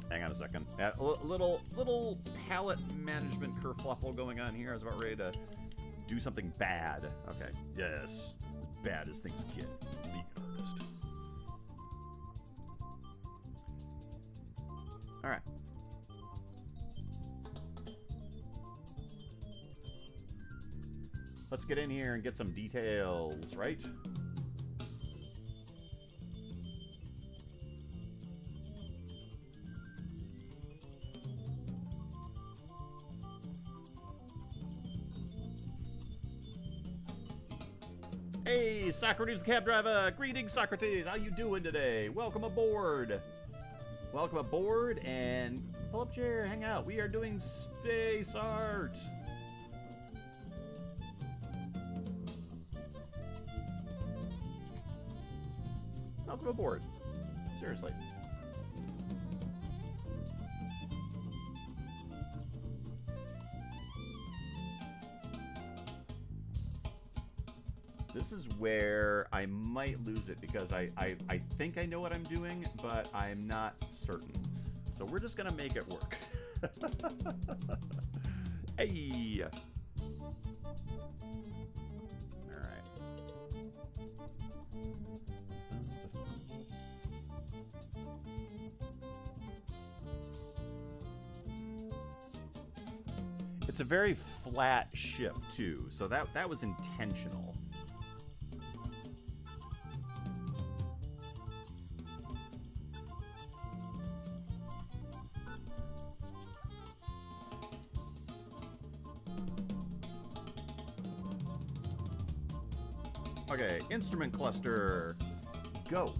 Hang on a second. A little palette management kerfluffle going on here. I was about ready to do something bad. Okay. Yes. As bad as things get. Being an artist. All right. Let's get in here and get some details, right? Hey, Socrates the cab driver. Greetings, Socrates. How you doing today? Welcome aboard. Welcome aboard, and pull up a chair, hang out. We are doing space art. Welcome aboard. Seriously. This is where I might lose it because I think I know what I'm doing, but I'm not certain. So we're just going to make it work. Hey! All right. It's a very flat ship, too, so that was intentional. Okay, instrument cluster, go.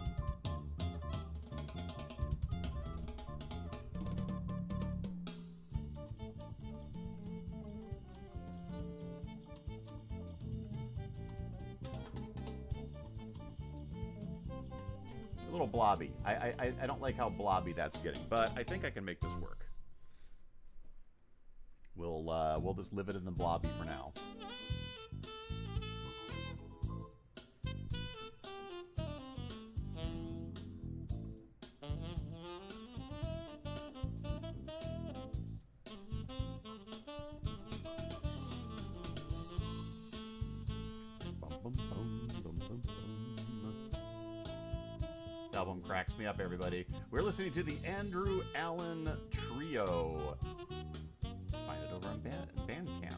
A little blobby. I don't like how blobby that's getting, but I think I can make this work. We'll just live it in the blobby for now. Album cracks me up, everybody. We're listening to the Andrew Allen Trio. Find it over on Bandcamp.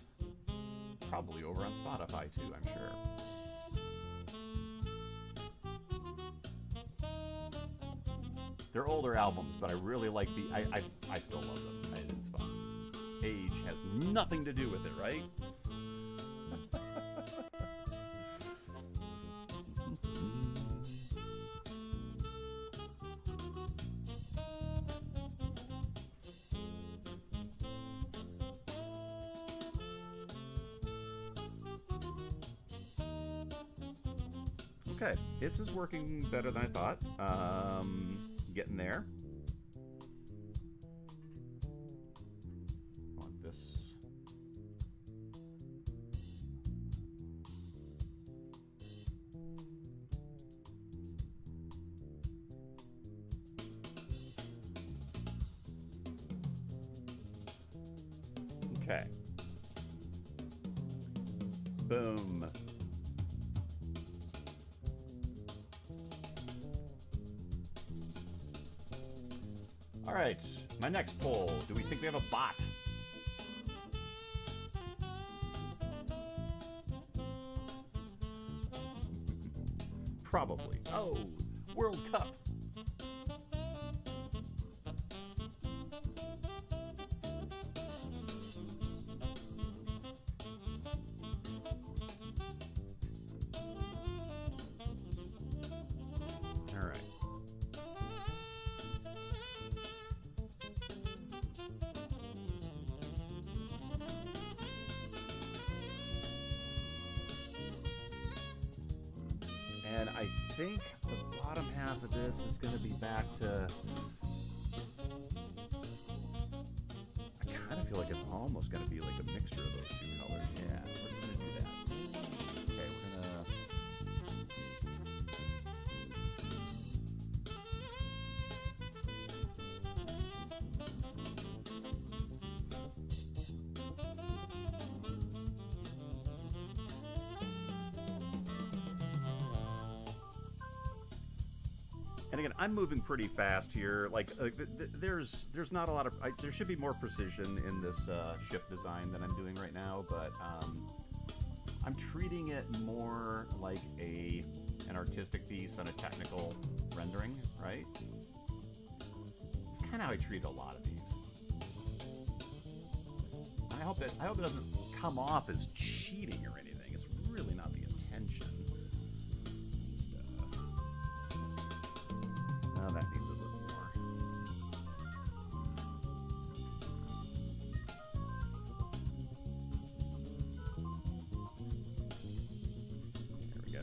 Probably over on Spotify too, I'm sure. They're older albums, but I really like the. I still love them. It's fun. Age has nothing to do with it, right? Okay, this is working better than I thought. Getting there. I want this. Okay. Boom. All right, my next poll. Do we think we have a bot? Probably. Oh, World Cup. All right. And I think the bottom half of this is going to be back to... I kind of feel like it's almost going to be like a mixture of those two colors. Yeah, we're just going to do that. Okay, we're going to... And again, I'm moving pretty fast here. Like, there's not a lot of... there should be more precision in this ship design than I'm doing right now, but I'm treating it more like an artistic piece than a technical rendering, right? It's kind of how I treat a lot of these. And I hope it doesn't come off as cheating or anything. It's really not the intention. Oh, that needs a little more. There we go.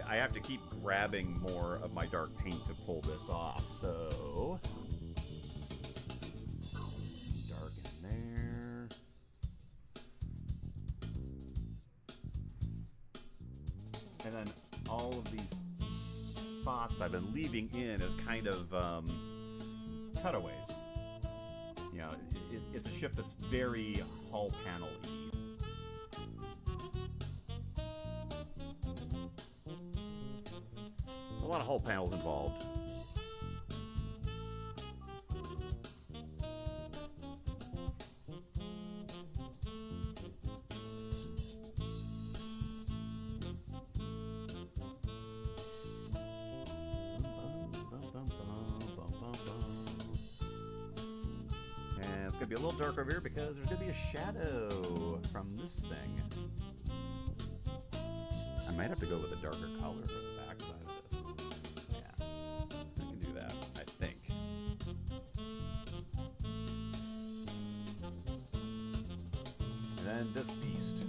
I have to keep grabbing more of my dark paint to pull this off, so... Dark in there. And then all of these spots I've been leaving in as kind of cutaways. You know, it's a ship that's very hull panel-y. A lot of hull panels involved. And it's going to be a little dark over here because there's going to be a shadow from this thing. I might have to go with a darker color for the backside of this. And this beast.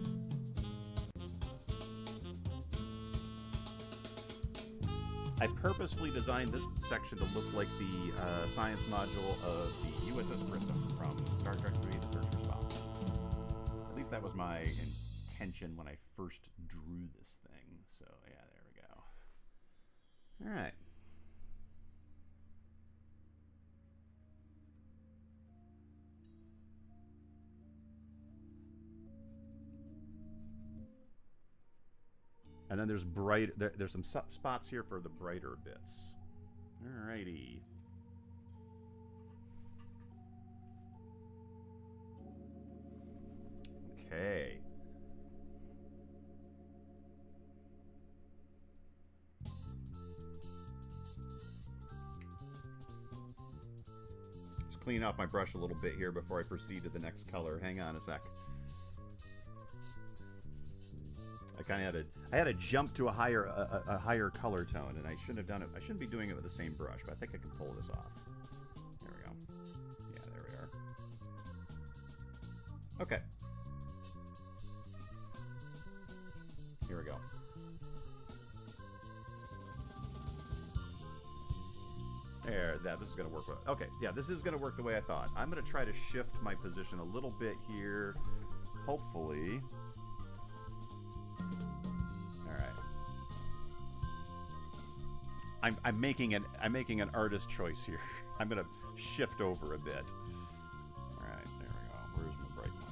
I purposefully designed this section to look like the science module of the USS Grissom from Star Trek III: The Search for Spock. At least that was my intention when I first drew this thing. So yeah, there we go. All right. And then there's there's some spots here for the brighter bits. Alrighty. Okay. Just clean off my brush a little bit here before I proceed to the next color. Hang on a sec. I had to jump to a higher color tone, and I shouldn't have done it. I shouldn't be doing it with the same brush, but I think I can pull this off. There we go. Yeah, there we are. Okay. Here we go. There, this is going to work. Okay, yeah, this is going to work the way I thought. I'm going to try to shift my position a little bit here. Hopefully. All right. I'm making an artist choice here. I'm going to shift over a bit. All right, there we go. Where's my bright one?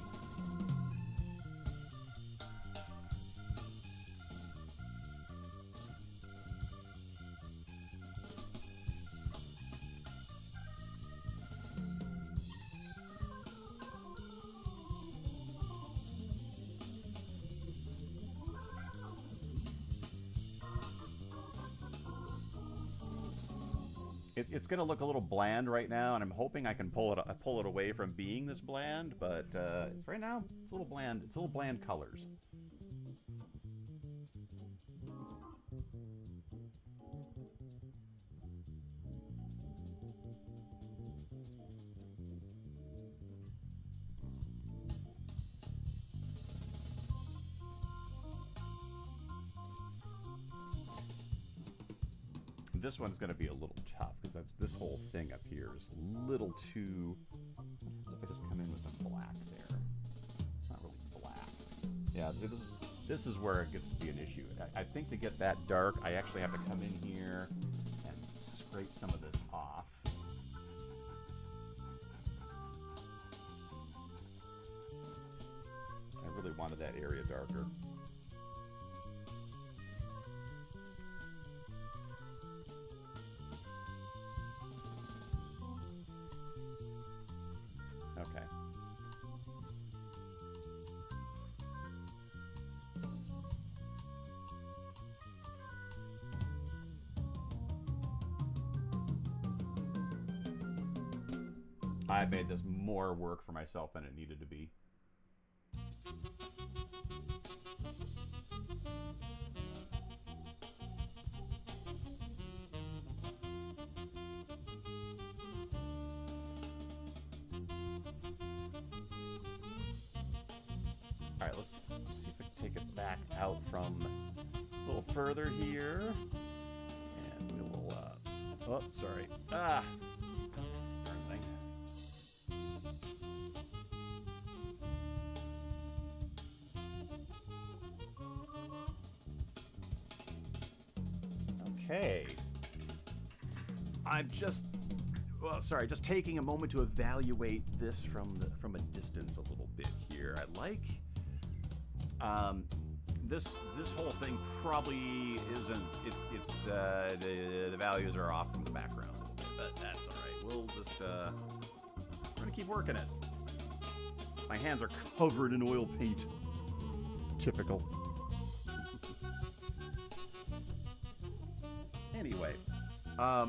It's going to look a little bland right now, and I'm hoping I can pull it away from being this bland. But right now, it's a little bland. It's a little bland colors. This one's going to be a little tough because this whole thing up here is a little too. If I just come in with some black there, it's not really black. Yeah, this is where it gets to be an issue. I think to get that dark, I actually have to come in here and scrape some of this off. I really wanted that area darker. Okay. I made this more work for myself than it needed to be. All right, let's see if I can take it back out from a little further here. And we will, oh, sorry. Darn thing. Okay. I'm just, well, sorry, just taking a moment to evaluate this from a distance a little bit here. I like this whole thing probably isn't. It's the values are off from the background a little bit, but that's all right. We'll just we're gonna keep working it. My hands are covered in oil paint. Typical. Anyway, yeah.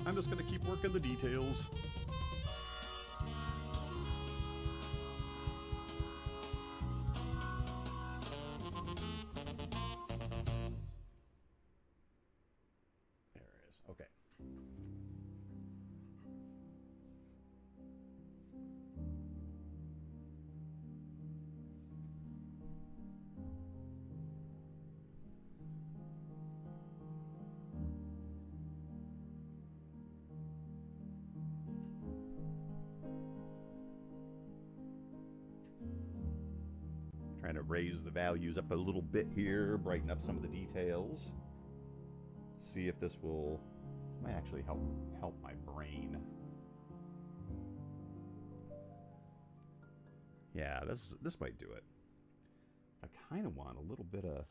I'm just gonna keep working the details. Okay. Trying to raise the values up a little bit here, brighten up some of the details. See if this might actually help my brain. Yeah, this might do it. I kind of want a little bit of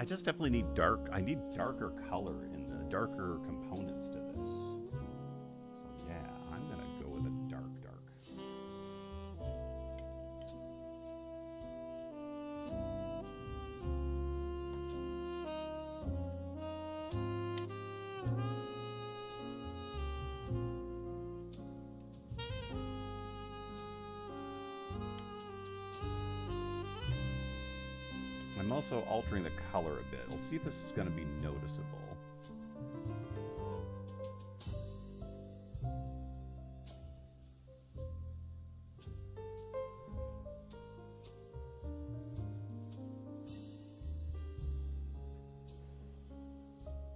I just definitely need dark. I need darker color in the darker components to this. So yeah, I'm gonna go with a dark. I'm also altering the color a bit. We'll see if this is going to be noticeable.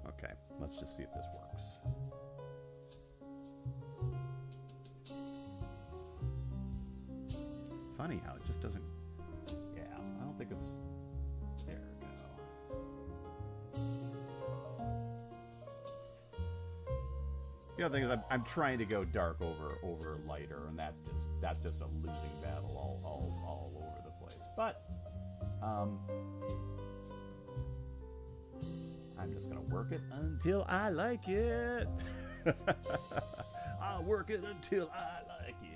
Okay, let's just see if this works. Funny how it just doesn't... Yeah, I don't think it's... There we go. The other thing is I'm trying to go dark over lighter, and that's just a losing battle all over the place. But I'm just gonna work it until I like it. I'll work it until I like it.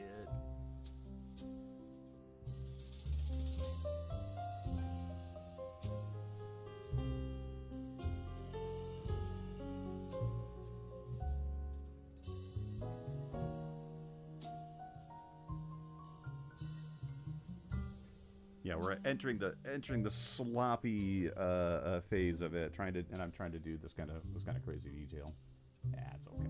Yeah, we're entering the sloppy phase of it, I'm trying to do this kind of crazy detail. Yeah, it's okay.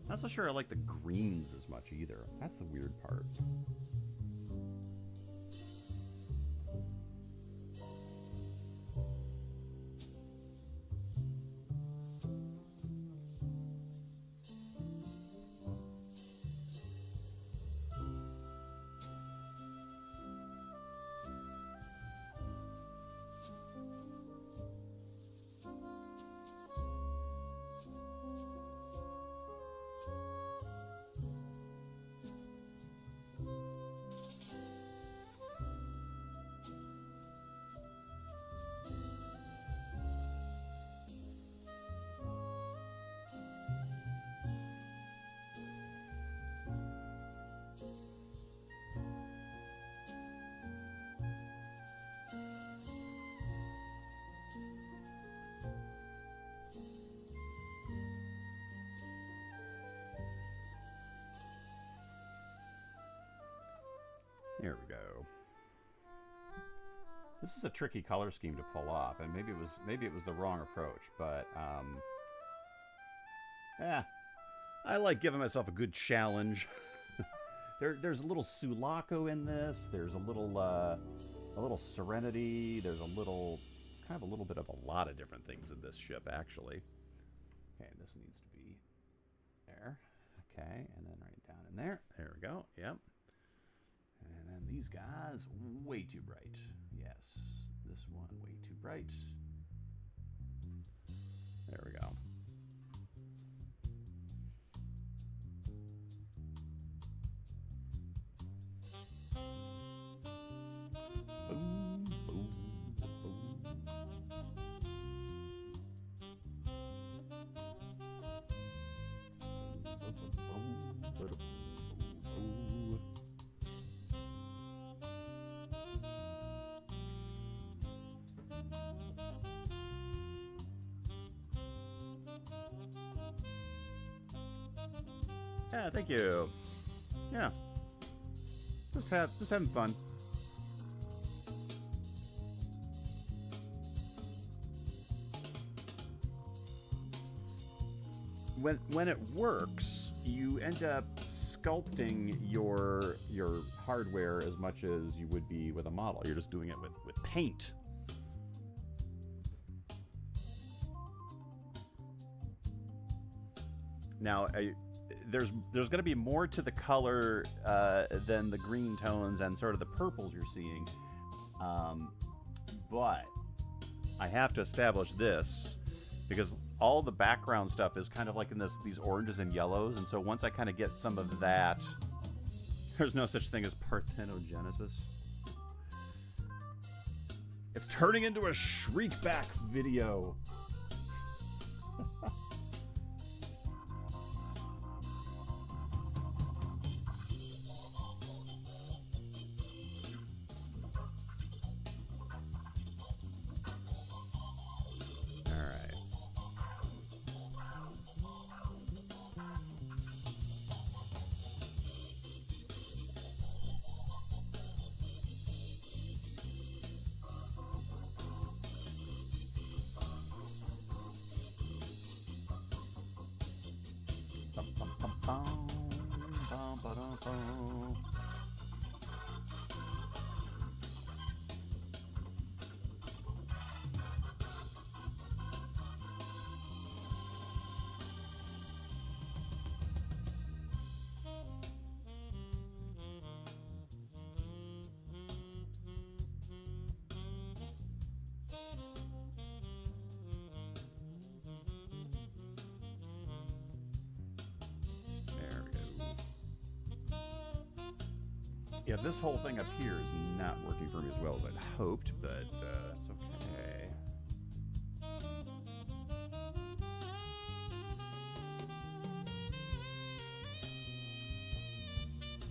Not so sure I like the greens as much either. That's the weird part. There we go. This is a tricky color scheme to pull off, and maybe it was the wrong approach, but yeah, I like giving myself a good challenge. There's a little sulaco in this. There's a little serenity. There's kind of a little bit of a lot of different things in this ship, actually. Okay, this needs to be there. Okay, and then right down in there. There we go. Yep. And then these guys, way too bright. Yes, this one, way too bright. There we go. Boom, boom, boom. Yeah, thank you. Yeah. Just having fun. When it works, you end up sculpting your hardware as much as you would be with a model. You're just doing it with paint. Now, there's going to be more to the color than the green tones and sort of the purples you're seeing. But I have to establish this because all the background stuff is kind of like in these oranges and yellows, and so once I kind of get some of that, there's no such thing as parthenogenesis. It's turning into a shriekback video. Yeah, this whole thing up here is not working for me as well as I'd hoped, but it's okay.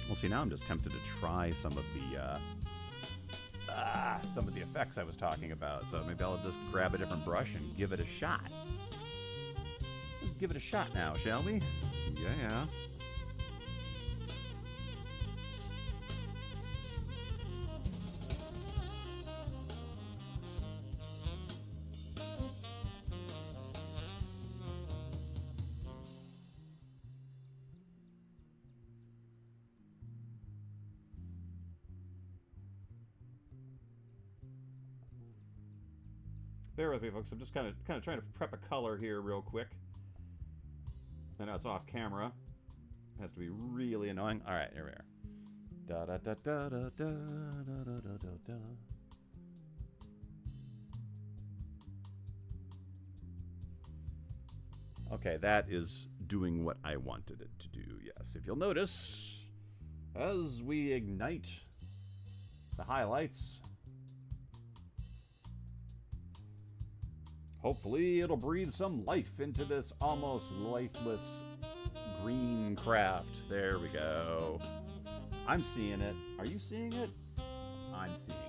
Well, see, now I'm just tempted to try some of the effects I was talking about. So maybe I'll just grab a different brush and give it a shot. Let's give it a shot now, shall we? Yeah. Bear with me, folks. I'm just kind of trying to prep a color here real quick. I know it's off camera. It has to be really annoying. All right, here we are. Da da da da da da da da da da. Okay, that is doing what I wanted it to do. Yes, if you'll notice, as we ignite the highlights, hopefully it'll breathe some life into this almost lifeless green craft. There we go. I'm seeing it. Are you seeing it? I'm seeing it.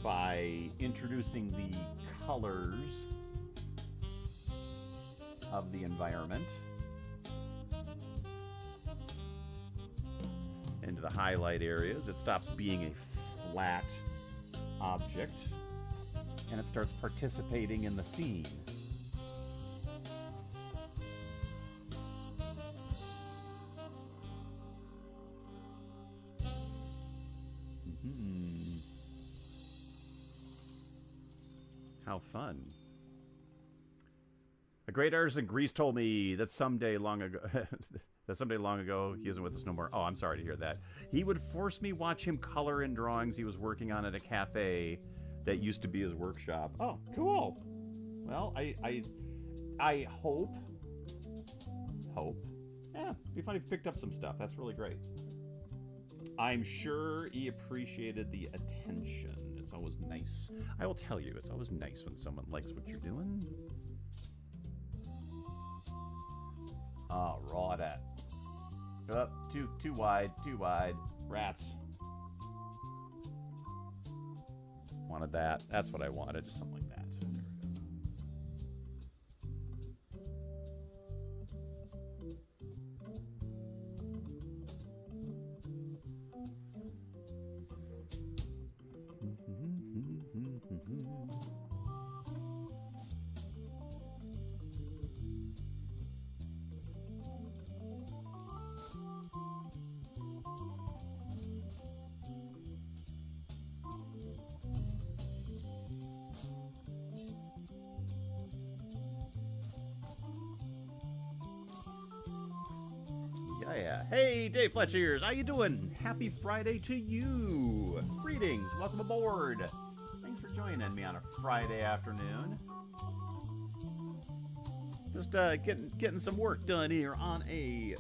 By introducing the colors of the environment into the highlight areas, it stops being a flat object and it starts participating in the scene. How fun. A great artist in Greece told me that someday long ago he isn't with us no more. Oh, I'm sorry to hear that. He would force me watch him color in drawings he was working on at a cafe that used to be his workshop. Oh, cool. Well, I hope. Yeah, it'd be funny if he picked up some stuff. That's really great. I'm sure he appreciated the attention. It's always nice. I will tell you, it's always nice when someone likes what you're doing. Oh, raw that. Oh, too wide. Rats. Wanted that. That's what I wanted. Just something like that. Yeah. Hey, Dave Fletchers, how you doing? Happy Friday to you. Greetings. Welcome aboard. Thanks for joining me on a Friday afternoon. Just getting some work done here on a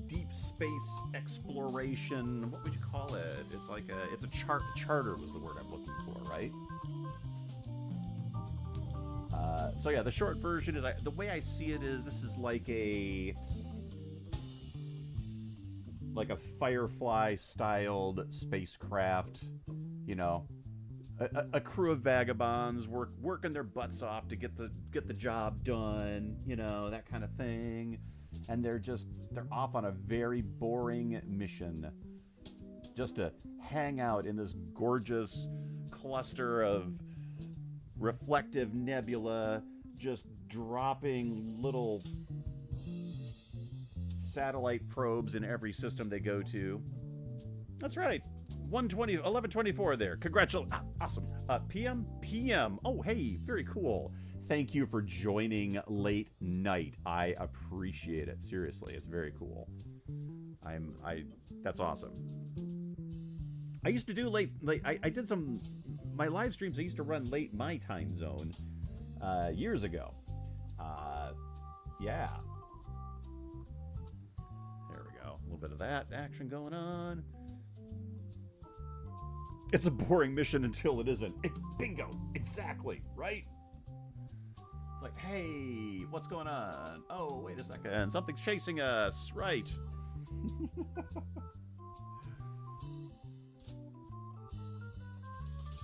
deep space exploration. What would you call it? It's like it's a charter was the word I'm looking for, right? So yeah, the short version is the way I see it is this is like a Firefly-styled spacecraft, you know, a crew of vagabonds working their butts off to get the job done, you know, that kind of thing, and they're off on a very boring mission, just to hang out in this gorgeous cluster of reflective nebula, just dropping little satellite probes in every system they go to. That's right. 1124 there. Congratulations. Awesome. PM. Oh, hey, very cool. Thank you for joining late night. I appreciate it. Seriously, it's very cool. That's awesome. I used to do late I did my live streams I used to run late my time zone years ago. Yeah. There we go. A little bit of that action going on. It's a boring mission until it isn't. Bingo. Exactly. Right? It's like, hey, what's going on? Oh, wait a second. Something's chasing us. Right.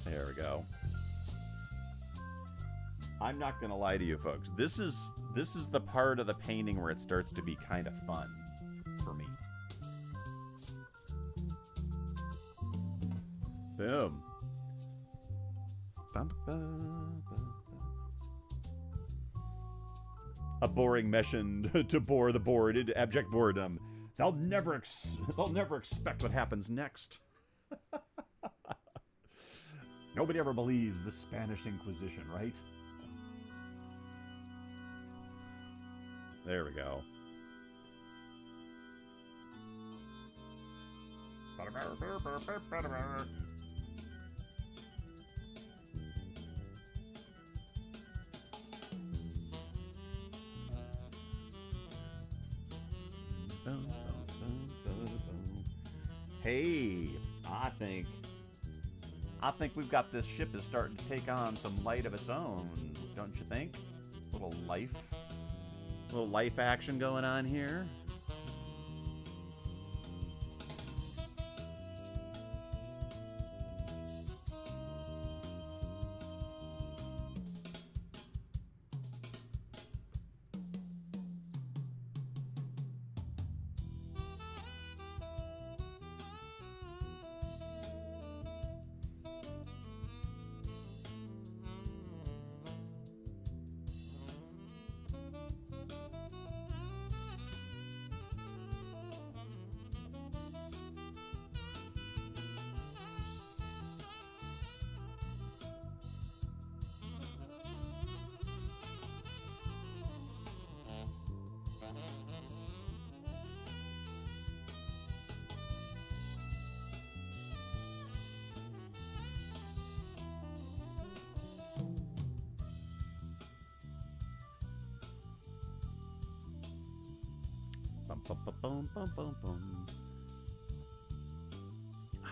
There we go. I'm not gonna lie to you folks. This is the part of the painting where it starts to be kind of fun for me. Boom. A boring mission to bore the bored into abject boredom. They'll never expect what happens next. Nobody ever believes the Spanish Inquisition, right? There we go. Hey, I think we've got this ship is starting to take on some light of its own, don't you think? Little life action going on here.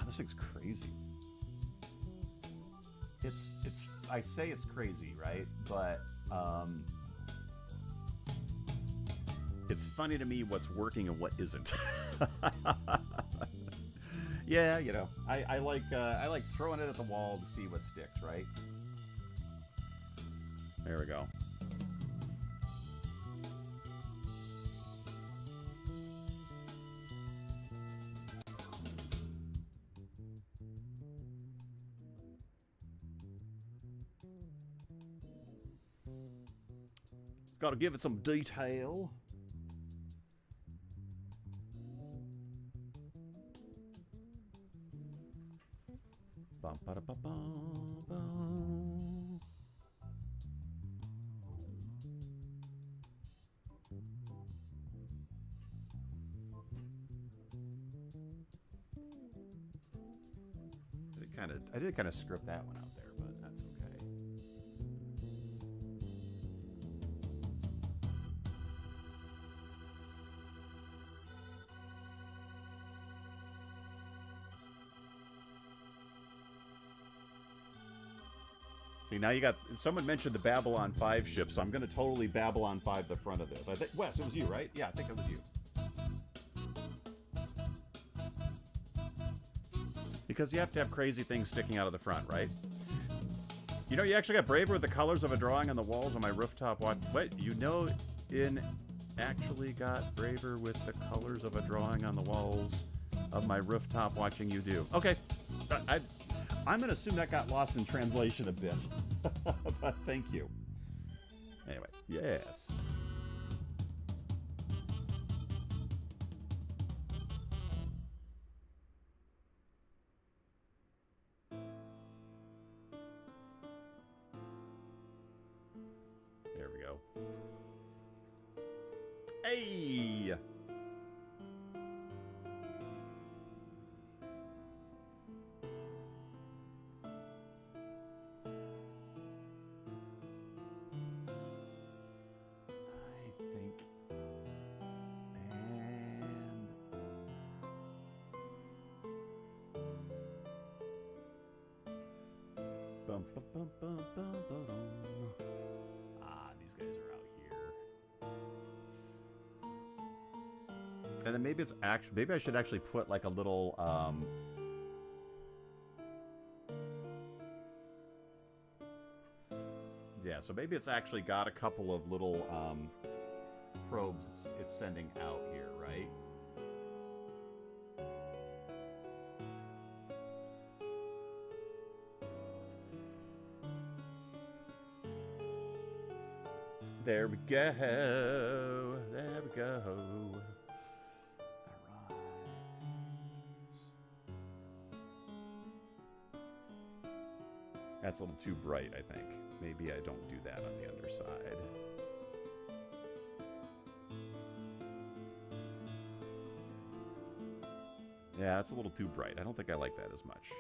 This thing's crazy. I say it's crazy, right? But it's funny to me what's working and what isn't. Yeah, you know, I like throwing it at the wall to see what sticks, right? There we go. Got to give it some detail. Bum, ba, da, ba, bum, bum. I did kind of script that one out there, but that's okay. See, now you got, someone mentioned the Babylon 5 ship, so I'm going to totally Babylon 5 the front of this. I think, Wes, it was you, right? Yeah, I think it was you. Because you have to have crazy things sticking out of the front, right? You know, you actually got braver with the colors of a drawing on the walls on my rooftop watch. Wait, you know, actually got braver with the colors of a drawing on the walls of my rooftop watching you do. Okay, I'm going to assume that got lost in translation a bit. But thank you. Anyway, yes. There we go. Hey! These guys are out here. And then maybe it's actually, maybe I should actually put like a little, yeah, so maybe it's actually got a couple of little, probes it's sending out here, right? There we go. There we go. All right. That's a little too bright, I think. Maybe I don't do that on the underside. Yeah, that's a little too bright. I don't think I like that as much.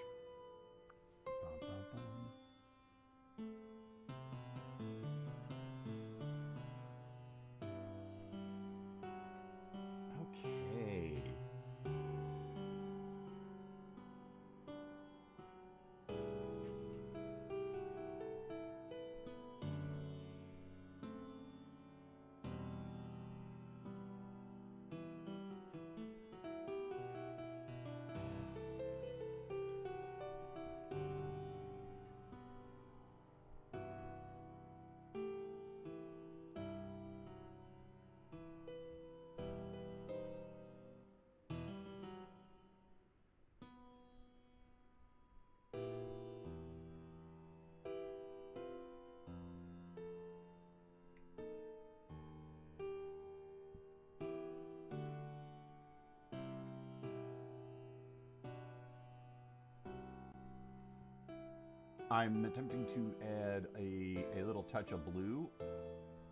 I'm attempting to add a little touch of blue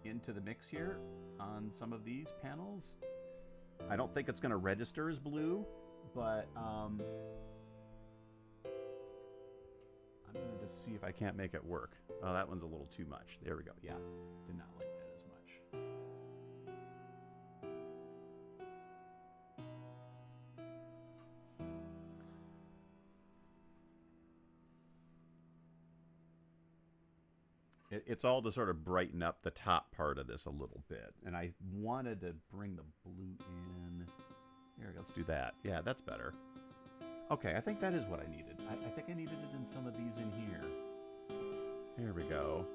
into the mix here on some of these panels. I don't think it's going to register as blue, but I'm going to just see if I can't make it work. Oh, that one's a little too much. There we go. Yeah, did not like that as much. It's all to sort of brighten up the top part of this a little bit. And I wanted to bring the blue in. Here we go, let's do that. Yeah, that's better. Okay, I think that is what I needed. I think I needed it in some of these in here. Here we go.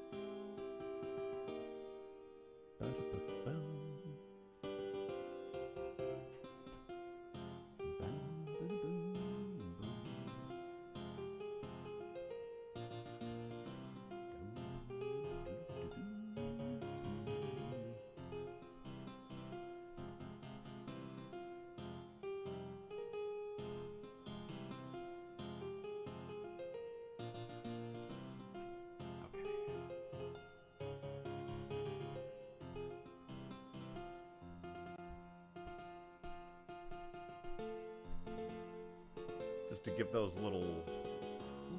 Just to give those little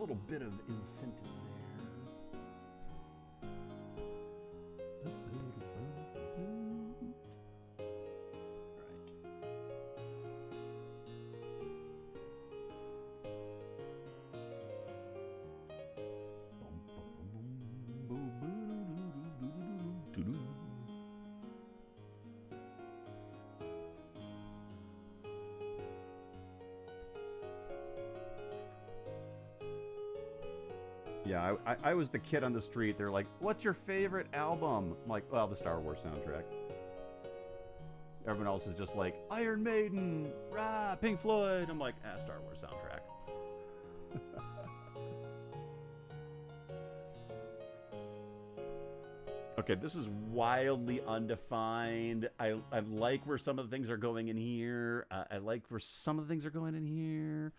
little bit of incentive there. Yeah, I was the kid on the street. They're like, "What's your favorite album?" I'm like, "Well, the Star Wars soundtrack." Everyone else is just like, "Iron Maiden, rah, Pink Floyd." I'm like, Star Wars soundtrack. Okay, this is wildly undefined. I like where some of the things are going in here. I like where some of the things are going in here.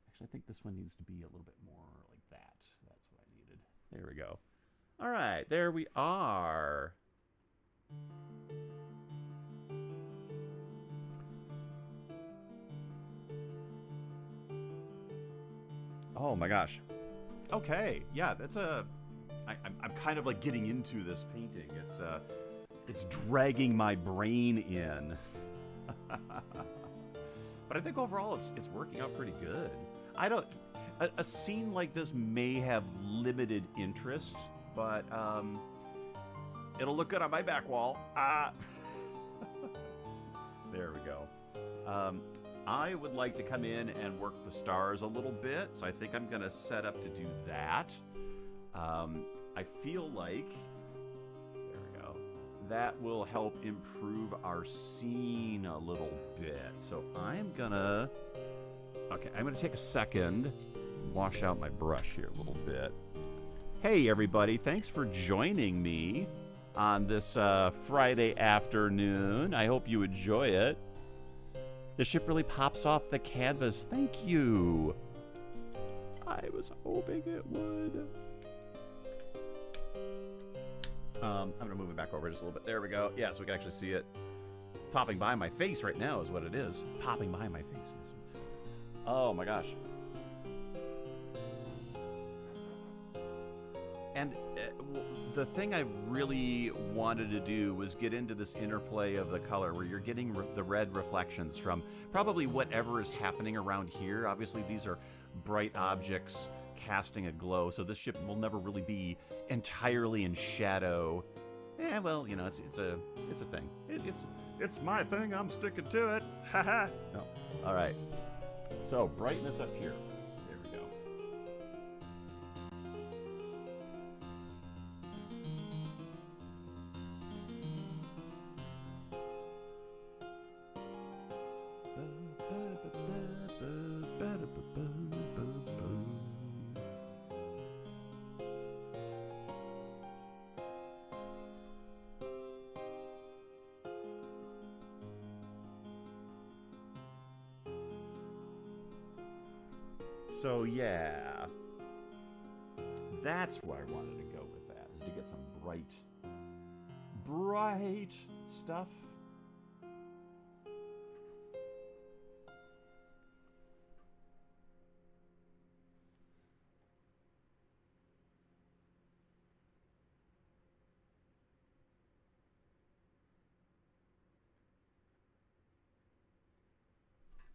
Actually, I think this one needs to be a little bit more like that. That's what I needed. There we go. All right, there we are. Oh my gosh. Okay, yeah, that's a... I'm kind of like getting into this painting. It's dragging my brain in. But I think overall it's working out pretty good. I don't... A scene like this may have limited interest, but it'll look good on my back wall. There we go. I would like to come in and work the stars a little bit, so I think I'm going to set up to do that. I feel like, there we go, that will help improve our scene a little bit. So I'm going to take a second, wash out my brush here a little bit. Hey everybody, thanks for joining me on this Friday afternoon. I hope you enjoy it. The ship really pops off the canvas. Thank you. I was hoping it would. I'm going to move it back over just a little bit. There we go. Yeah, so we can actually see it popping by my face right now is what it is. Popping by my face. Oh my gosh. And the thing I really wanted to do was get into this interplay of the color where you're getting the red reflections from probably whatever is happening around here. Obviously, these are bright objects casting a glow, so this ship will never really be entirely in shadow. Yeah, well, you know, it's a thing. It's my thing. I'm sticking to it. Haha. No. All right. So brightness up here. There we go. So yeah, that's where I wanted to go with that, is to get some bright stuff.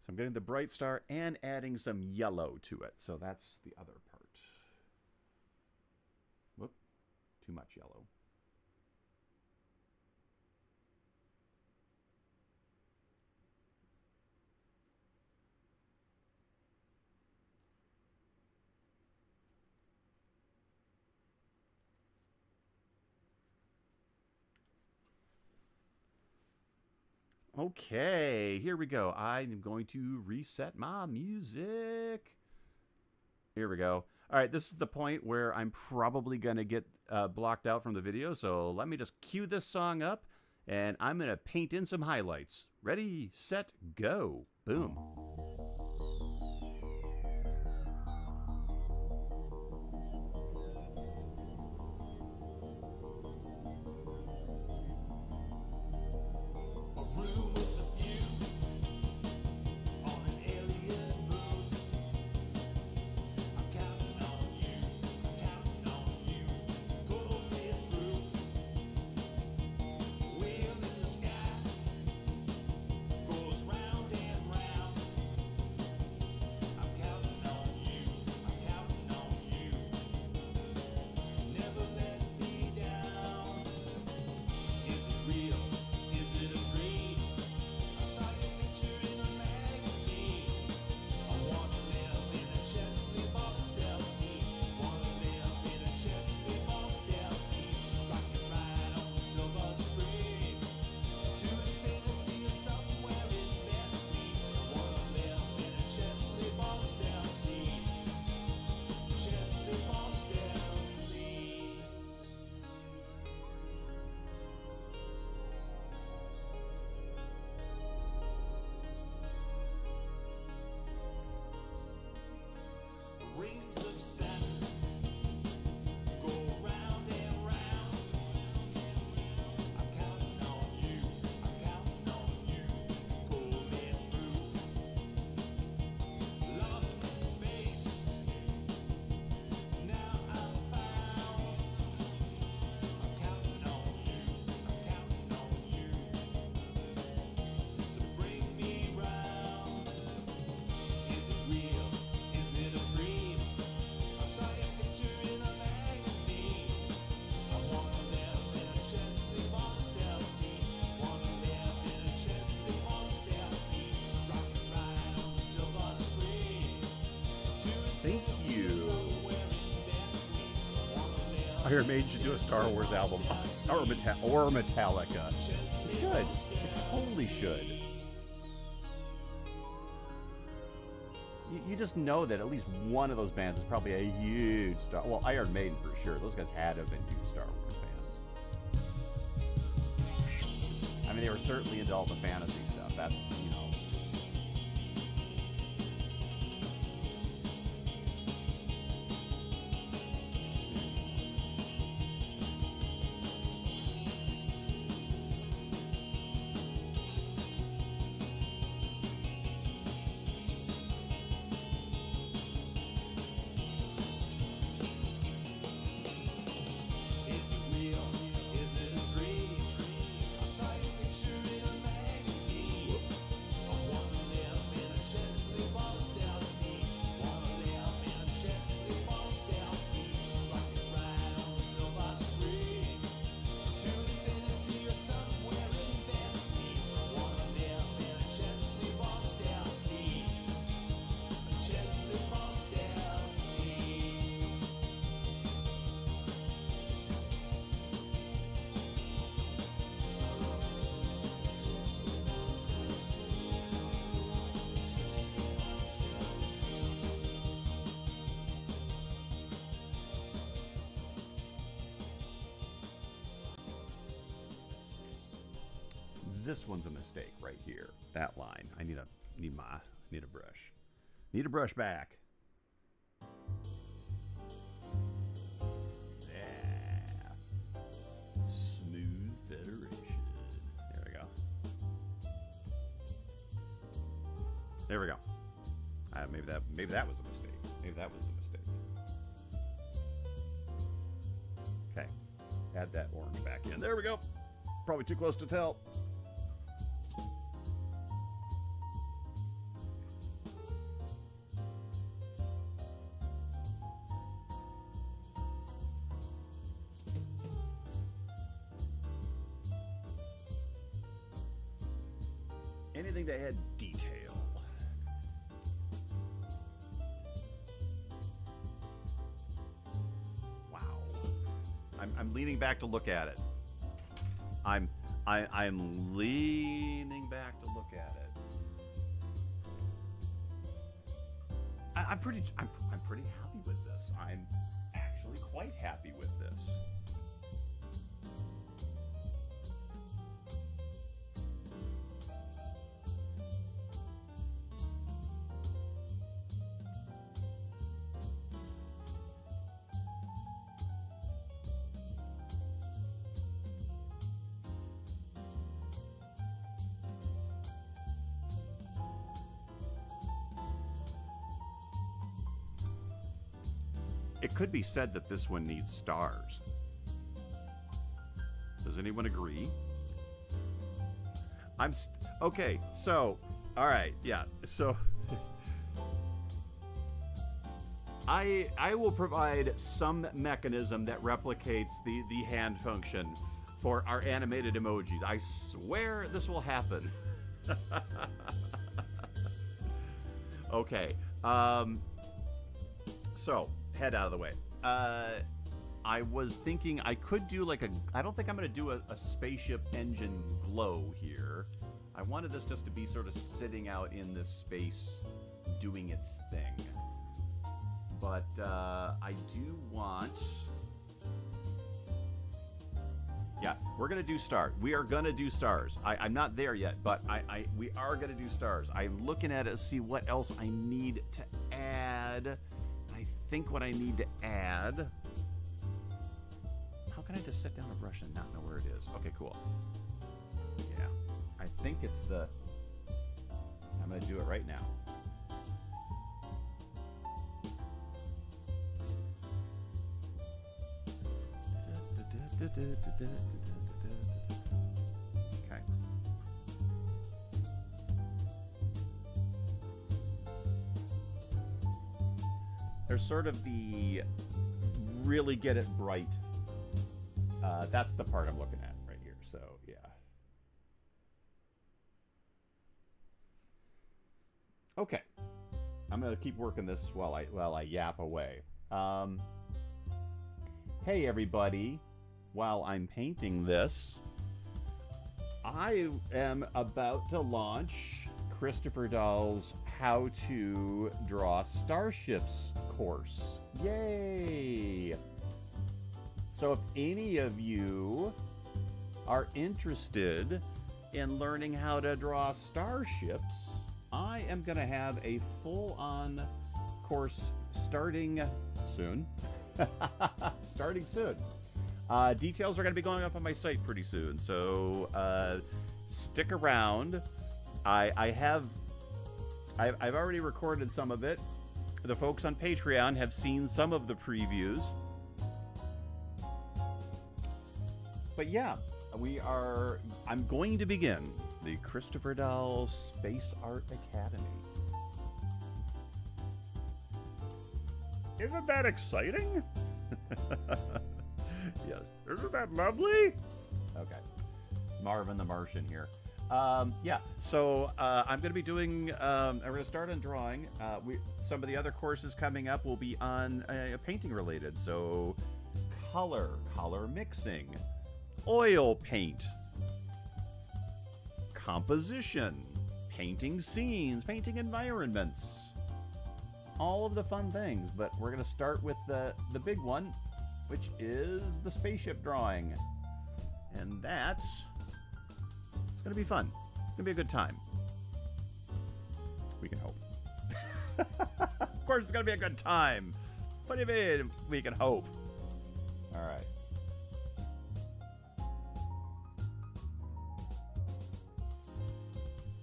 So I'm getting the bright star and adding some yellow to it. So that's the other part. Whoop, too much yellow. Okay, here we go. I'm going to reset my music. Here we go. All right, this is the point where I'm probably going to get blocked out from the video. So let me just cue this song up, and I'm going to paint in some highlights. Ready, set, go. Boom. Iron Maiden should do a Star Wars album. Or Metallica. It should. It totally should. You just know that at least one of those bands is probably a huge Star... Well, Iron Maiden for sure. Those guys had to have been huge Star Wars fans. I mean, they were certainly into all the fantasy stuff. That's, you know... This one's a mistake right here. That line. I need a brush. Need a brush back. Yeah. Smooth Federation. There we go. There we go. Maybe that was a mistake. Maybe that was the mistake. Okay. Add that orange back in. There we go. Probably too close to tell. Anything to add detail. Wow. I'm leaning back to look at it. I'm leaning back to look at it. I'm pretty happy with this. I'm actually quite happy with this. It could be said that this one needs stars. Does anyone agree? Okay, so, all right, yeah, so I will provide some mechanism that replicates the hand function for our animated emojis. I swear this will happen. Okay, so head out of the way. I was thinking I could do like I don't think I'm going to do a spaceship engine glow here. I wanted this just to be sort of sitting out in this space doing its thing. But I do want... Yeah, we're going to do stars. We are going to do stars. I'm not there yet, but we are going to do stars. I'm looking at it to see what else I need to add. I think what I need to add... How can I just set down a brush and not know where it is? Okay, cool. Yeah, I think it's the... I'm going to do it right now. Okay. There's sort of the really get it bright. That's the part I'm looking at right here. So yeah. Okay. I'm gonna keep working this while I yap away. Hey everybody, while I'm painting this, I am about to launch Christopher Dahl's How to Draw Starships course. Yay! So if any of you are interested in learning how to draw starships, I am going to have a full-on course starting soon. Starting soon. Details are going to be going up on my site pretty soon, so stick around. I've already recorded some of it. The folks on Patreon have seen some of the previews. But yeah, I'm going to begin the Christopher Dahl Space Art Academy. Isn't that exciting? Yes. Isn't that lovely? Okay. Marvin the Martian here. Yeah, so I'm going to be doing, I'm going to start on drawing. Some of the other courses coming up will be on painting related. So color mixing, oil paint, composition, painting scenes, painting environments. All of the fun things, but we're going to start with the big one, which is the spaceship drawing. And it's going to be fun. It's going to be a good time. We can hope. Of course it's going to be a good time. What do you mean we can hope? All right.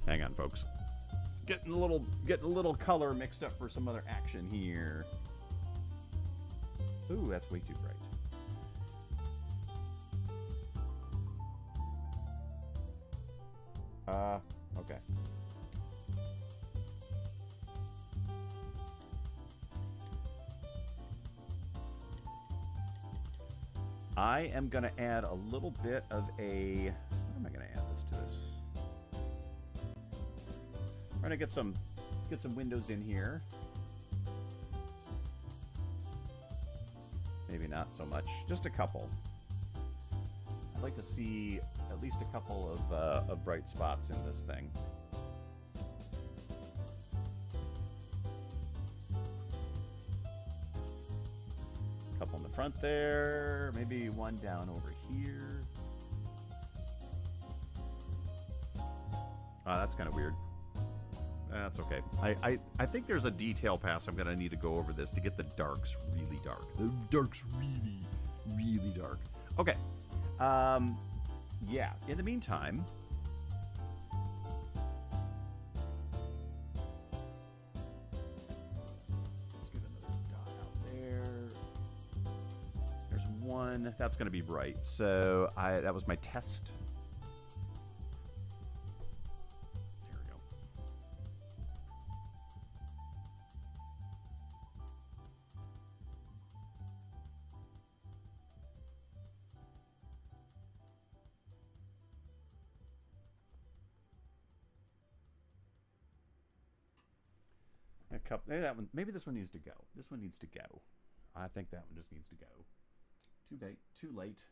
Hang on, folks. Getting a little color mixed up for some other action here. Ooh, that's way too bright. Okay. I am going to add a little bit of a... What am I going to add this to this? We're going to get some windows in here. Maybe not so much. Just a couple. I'd like to see at least a couple of bright spots in this thing. A couple in the front there. Maybe one down over here. Oh, that's kind of weird. That's okay. I think there's a detail pass I'm going to need to go over this to get the darks really dark. The darks really, really dark. Okay. Yeah. In the meantime... Let's get another dot out there. There's one. That's going to be bright. So that was my test. Maybe this one needs to go. This one needs to go. I think that one just needs to go. Too late.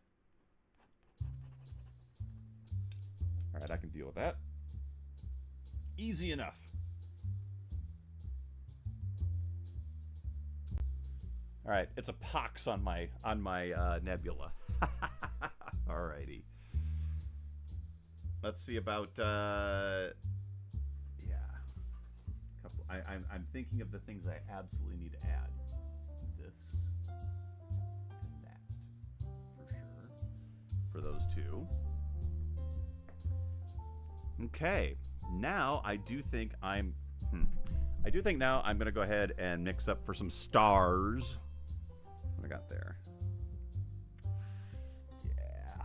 All right, I can deal with that. Easy enough. All right, it's a pox on my nebula. All righty. Let's see about. I'm thinking of the things I absolutely need to add. This and that, for sure, for those two. Okay, now I do think now I'm going to go ahead and mix up for some stars. What I got there? Yeah.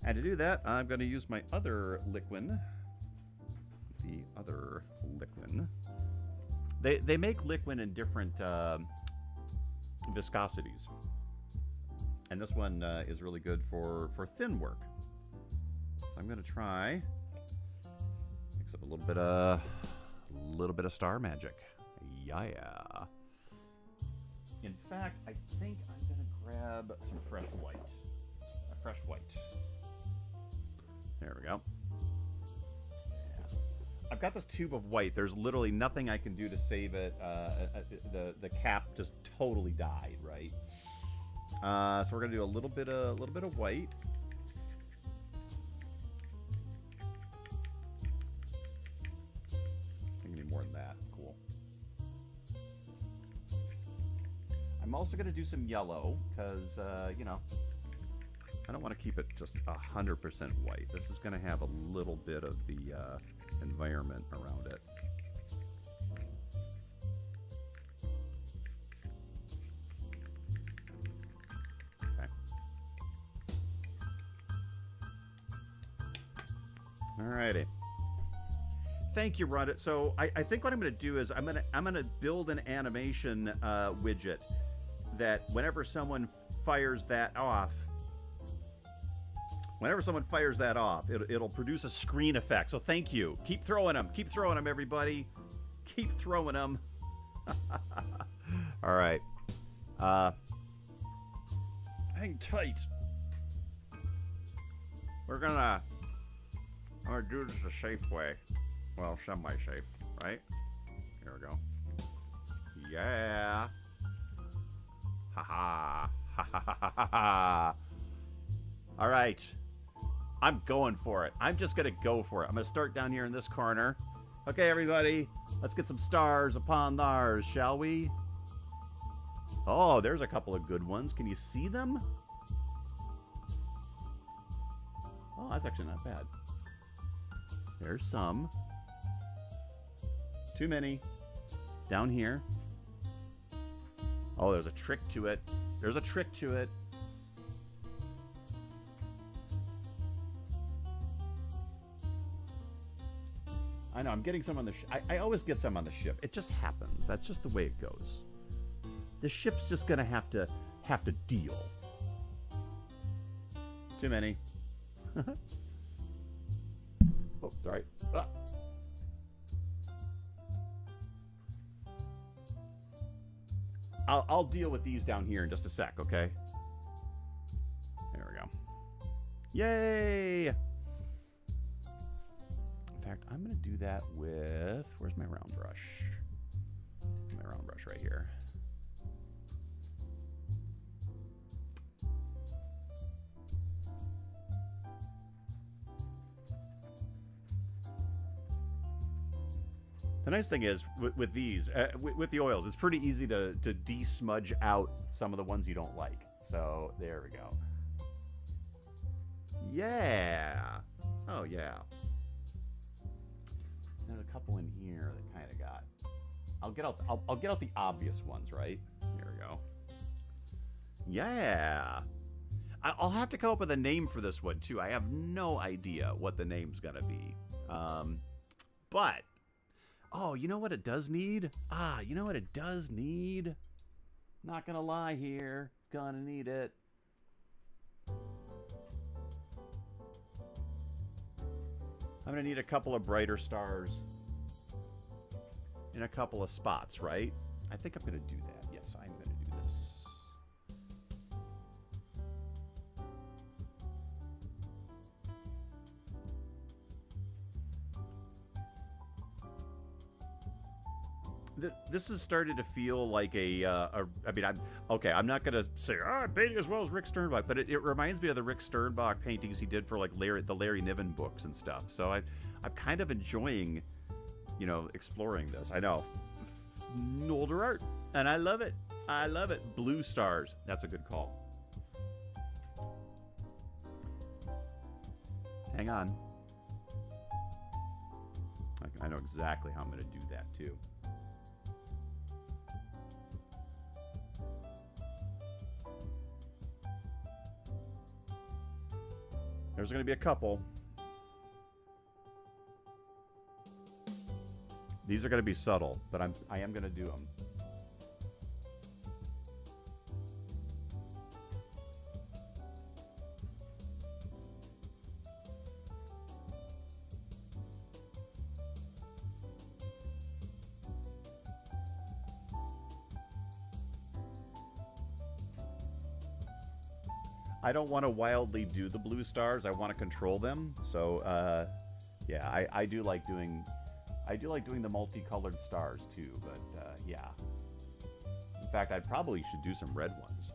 And to do that, I'm going to use my other liquid. The other liquid. They make liquid in different viscosities, and this one is really good for thin work. So I'm going to try mix up a little bit of star magic. Yeah. In fact, I think I'm going to grab some fresh white. A fresh white. There we go. Yeah. I've got this tube of white. There's literally nothing I can do to save it. The cap just totally died, right? So we're gonna do a little bit of white. I think I need more than that. Cool. I'm also gonna do some yellow because you know, I don't want to keep it just 100% white. This is gonna have a little bit of the environment around it. Alrighty. Thank you, Rhonda. So I think what I'm going to do is I'm going to build an animation widget that whenever someone fires that off, it'll produce a screen effect. So thank you. Keep throwing them. Keep throwing them, everybody. Keep throwing them. All right. Hang tight. I'm gonna do this the safe way. Well, semi-safe, right? Here we go. Yeah. Ha ha. Ha ha ha ha ha. All right. I'm going for it. I'm just gonna go for it. I'm gonna start down here in this corner. Okay, everybody. Let's get some stars upon ours, shall we? Oh, there's a couple of good ones. Can you see them? Oh, that's actually not bad. There's some. Too many. Down here. Oh, there's a trick to it. There's a trick to it. I know, I'm getting some on the ship. I always get some on the ship. It just happens. That's just the way it goes. The ship's just gonna have to deal. Too many. Oh, sorry. Ah. I'll deal with these down here in just a sec, okay? There we go. Yay! In fact, I'm going to do that with... Where's my round brush? My round brush right here. The nice thing is, with these, with the oils, it's pretty easy to de-smudge out some of the ones you don't like. So, there we go. Yeah! Oh, yeah. There's a couple in here that kind of got... I'll get out the obvious ones, right? Here we go. Yeah! I'll have to come up with a name for this one, too. I have no idea what the name's gonna be. But... Oh, you know what it does need? Ah, you know what it does need? Not gonna lie here. Gonna need it. I'm gonna need a couple of brighter stars in a couple of spots, right? I think I'm gonna do that. Yes, I'm gonna do this. This has started to feel like I mean, I'm not going to say, I'm painting as well as Rick Sternbach, but it reminds me of the Rick Sternbach paintings he did for, like, the Larry Niven books and stuff. So I'm kind of enjoying, you know, exploring this. I know. Older art. And I love it. I love it. Blue stars. That's a good call. Hang on. I know exactly how I'm going to do that, too. There's going to be a couple. These are going to be subtle, but I am going to do them. I don't want to wildly do the blue stars. I want to control them. So yeah, I do like doing the multicolored stars too. But yeah, in fact, I probably should do some red ones.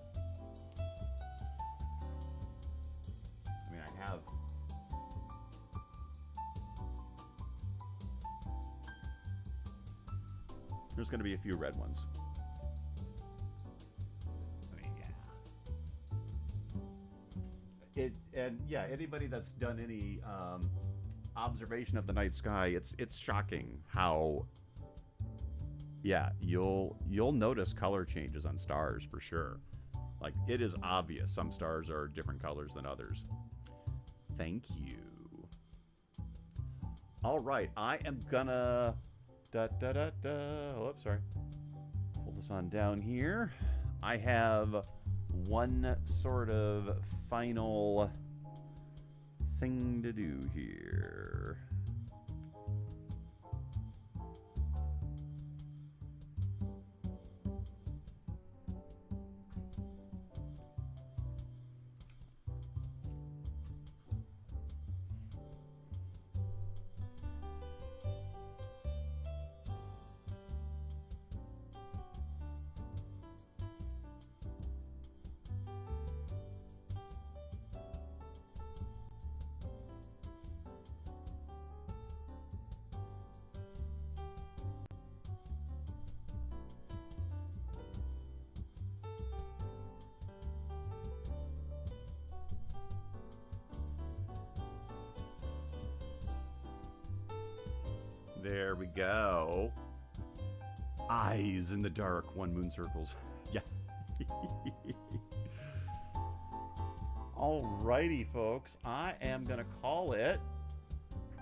I mean, I have. There's going to be a few red ones. I mean, yeah. And yeah, anybody that's done any observation of the night sky, it's shocking how. Yeah, you'll notice color changes on stars for sure. Like, it is obvious some stars are different colors than others. Thank you. All right, I am gonna oh, sorry. Pull this on down here. I have one sort of final thing to do here. There we go. Eyes in the dark, one moon circles. Yeah. Alrighty, folks. I am going to call it.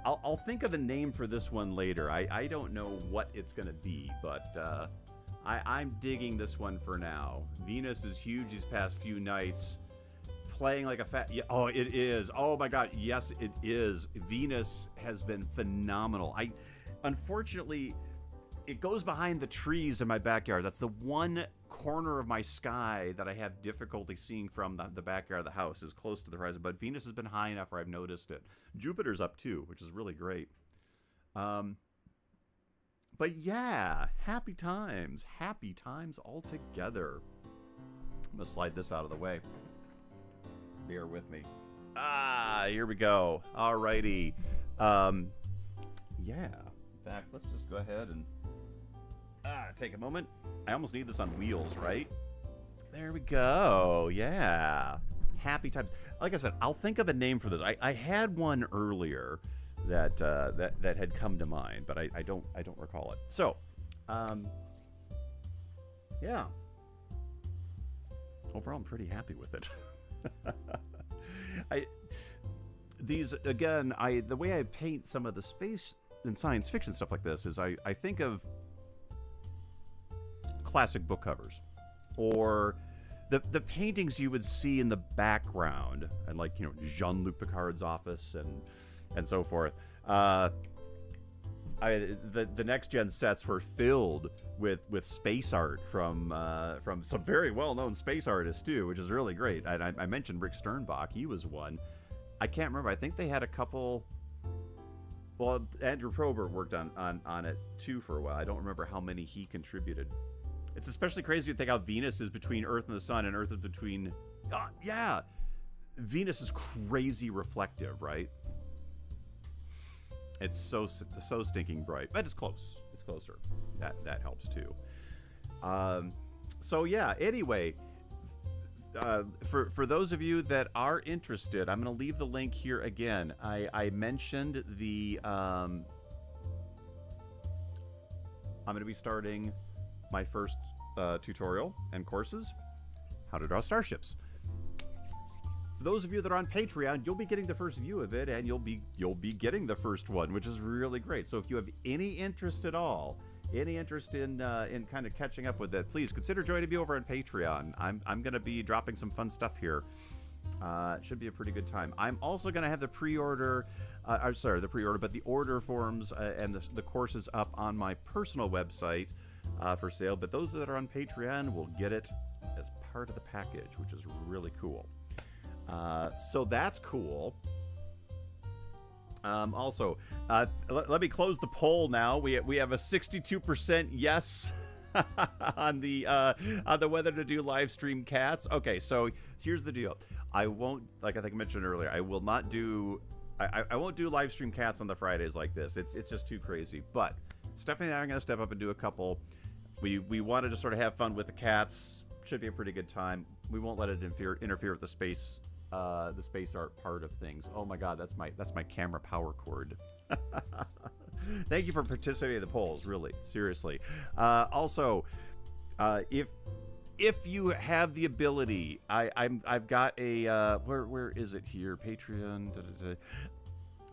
I'll think of a name for this one later. I don't know what it's going to be, but I'm digging this one for now. Venus is huge these past few nights. Playing like a fat... Yeah, oh, it is. Oh, my God. Yes, it is. Venus has been phenomenal. Unfortunately, it goes behind the trees in my backyard. That's the one corner of my sky that I have difficulty seeing from the backyard of the house, is close to the horizon. But Venus has been high enough where I've noticed it. Jupiter's up too, which is really great. But yeah, happy times altogether. I'm gonna slide this out of the way. Bear with me. Here we go. Alrighty. Yeah. In fact, let's just go ahead and take a moment. I almost need this on wheels, right? There we go. Yeah. Happy times. Like I said, I'll think of a name for this. I had one earlier that had come to mind, but I don't recall it. So, yeah. Overall, I'm pretty happy with it. The way I paint some of the space and science fiction stuff like this is I think of classic book covers, or the paintings you would see in the background, and like, you know, Jean-Luc Picard's office and so forth. The next gen sets were filled with space art from some very well-known space artists too, which is really great. I mentioned Rick Sternbach. He was one. I can't remember. I think they had a couple. Well, Andrew Probert worked on it too for a while. I don't remember how many he contributed. It's especially crazy to think how Venus is between Earth and the Sun, and Earth is between. Yeah, Venus is crazy reflective, right? It's so stinking bright, but it's close. It's closer. That helps too. So yeah. Anyway, for those of you that are interested, I'm going to leave the link here again. I mentioned the. I'm going to be starting my first tutorial and courses, how to draw starships. For those of you that are on Patreon, you'll be getting the first view of it, and you'll be getting the first one, which is really great. So if you have any interest at all, any interest in kind of catching up with it, please consider joining me over on Patreon. I'm going to be dropping some fun stuff here. It should be a pretty good time. I'm also going to have the pre-order, but the order forms and the courses up on my personal website for sale. But those that are on Patreon will get it as part of the package, which is really cool. So that's cool. Also, let me close the poll now. We have a 62% yes on the whether to do live stream cats. Okay, so here's the deal. I won't, like I think I mentioned earlier, I will not do. I won't do live stream cats on the Fridays like this. It's just too crazy. But Stephanie and I are going to step up and do a couple. We wanted to sort of have fun with the cats. Should be a pretty good time. We won't let it interfere with the space art part of things. Oh my God, that's my camera power cord. Thank you for participating in the polls. Really, seriously. Also, if you have the ability, I've got a where is it here? Patreon.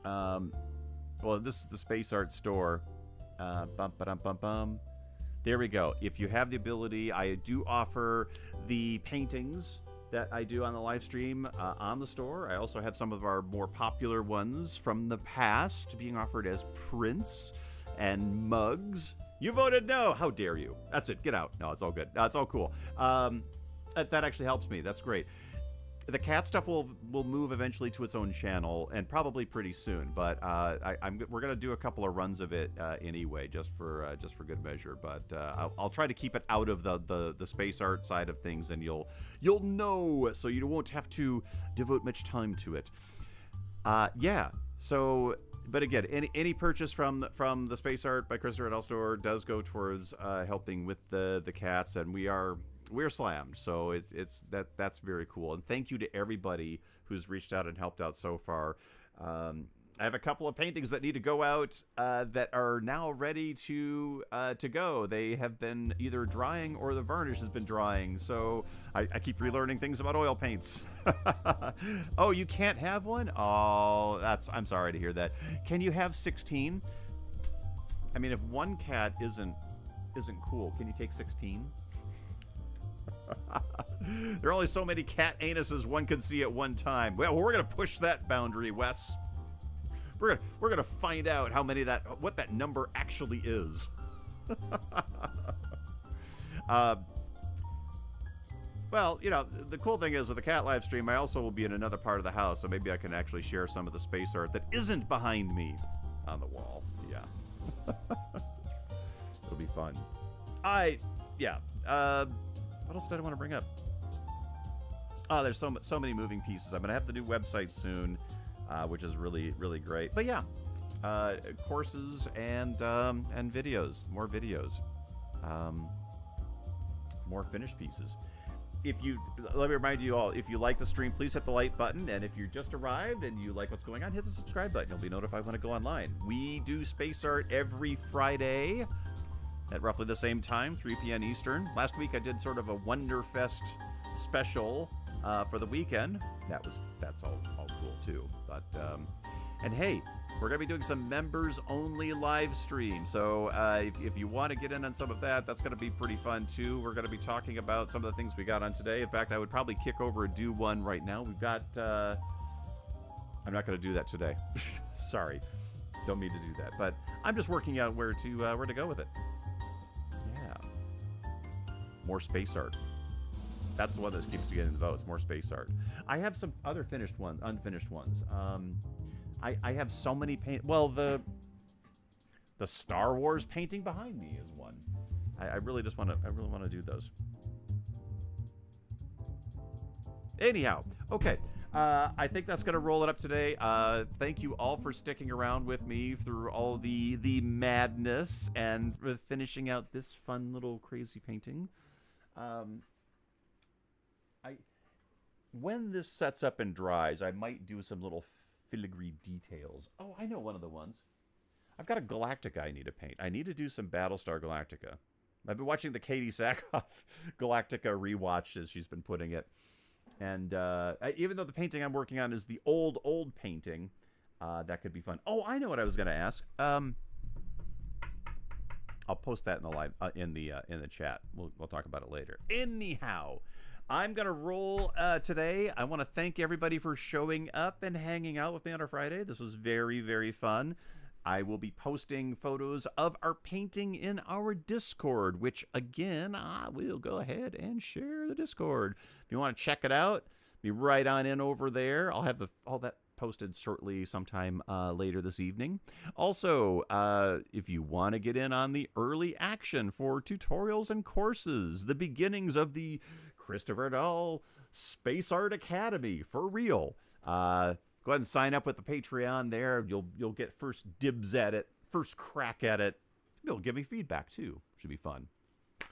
Well, this is the Space Art store. There we go. If you have the ability, I do offer the paintings that I do on the live stream on the store. I also have some of our more popular ones from the past being offered as prints and mugs. You voted no. How dare you? That's it. Get out. No, it's all good. No, it's all cool. That actually helps me. That's great. The cat stuff will move eventually to its own channel, and probably pretty soon. But we're gonna do a couple of runs of it anyway, just for good measure. But I'll try to keep it out of the space art side of things, and you'll know, so you won't have to devote much time to it. Yeah. So, but again, any purchase from the Space Art by Christopher L. store does go towards helping with the cats, and we're slammed, so that's very cool. And thank you to everybody who's reached out and helped out so far. I have a couple of paintings that need to go out that are now ready to go. They have been either drying or the varnish has been drying, so I keep relearning things about oil paints. Oh, you can't have one? Oh, I'm sorry to hear that. Can you have 16? I mean, if one cat isn't cool, can you take 16? There are only so many cat anuses one can see at one time. Well, we're gonna push that boundary, Wes. We're gonna find out what that number actually is. Well, you know, the cool thing is with the cat live stream, I also will be in another part of the house, so maybe I can actually share some of the space art that isn't behind me on the wall. Yeah. It'll be fun. What else did I want to bring up? Oh, there's so many moving pieces. I'm gonna have the new website soon, which is really, really great. But yeah, courses and videos, more videos, more finished pieces. Let me remind you all, if you like the stream, please hit the like button. And if you just arrived and you like what's going on, hit the subscribe button. You'll be notified when I go online. We do space art every Friday at roughly the same time, 3 p.m. Eastern. Last week I did sort of a Wonderfest special for the weekend. That's all cool too. But and hey, we're gonna be doing some members only live stream. So if you want to get in on some of that, that's gonna be pretty fun too. We're gonna be talking about some of the things we got on today. In fact, I would probably kick over and do one right now. We've got I'm not gonna do that today. Sorry, don't mean to do that. But I'm just working out where to go with it. More space art. That's the one that keeps getting the votes. More space art. I have some other unfinished ones. I have so many Well, the Star Wars painting behind me is one. I really want to do those. Anyhow, okay. I think that's going to roll it up today. Thank you all for sticking around with me through all the madness and finishing out this fun little crazy painting. When this sets up and dries, I might do some little filigree details. Oh, I know one of the ones. I've got a Galactica I need to paint. I need to do some Battlestar Galactica. I've been watching the Katie Sackhoff Galactica rewatch, as she's been putting it. And even though the painting I'm working on is the old painting, that could be fun. Oh, I know what I was going to ask. I'll post that in the live in the chat. We'll talk about it later. Anyhow, I'm gonna roll today. I want to thank everybody for showing up and hanging out with me on a Friday. This was very, very fun. I will be posting photos of our painting in our Discord, which again, I will go ahead and share the Discord. If you want to check it out, be right on in over there. I'll have all that posted shortly sometime later this evening. Also, if you want to get in on the early action for tutorials and courses, the beginnings of the Christopher Dahl Space Art Academy for real, go ahead and sign up with the Patreon there. You'll get first dibs at it, first crack at it. You'll give me feedback too. Should be fun. I'm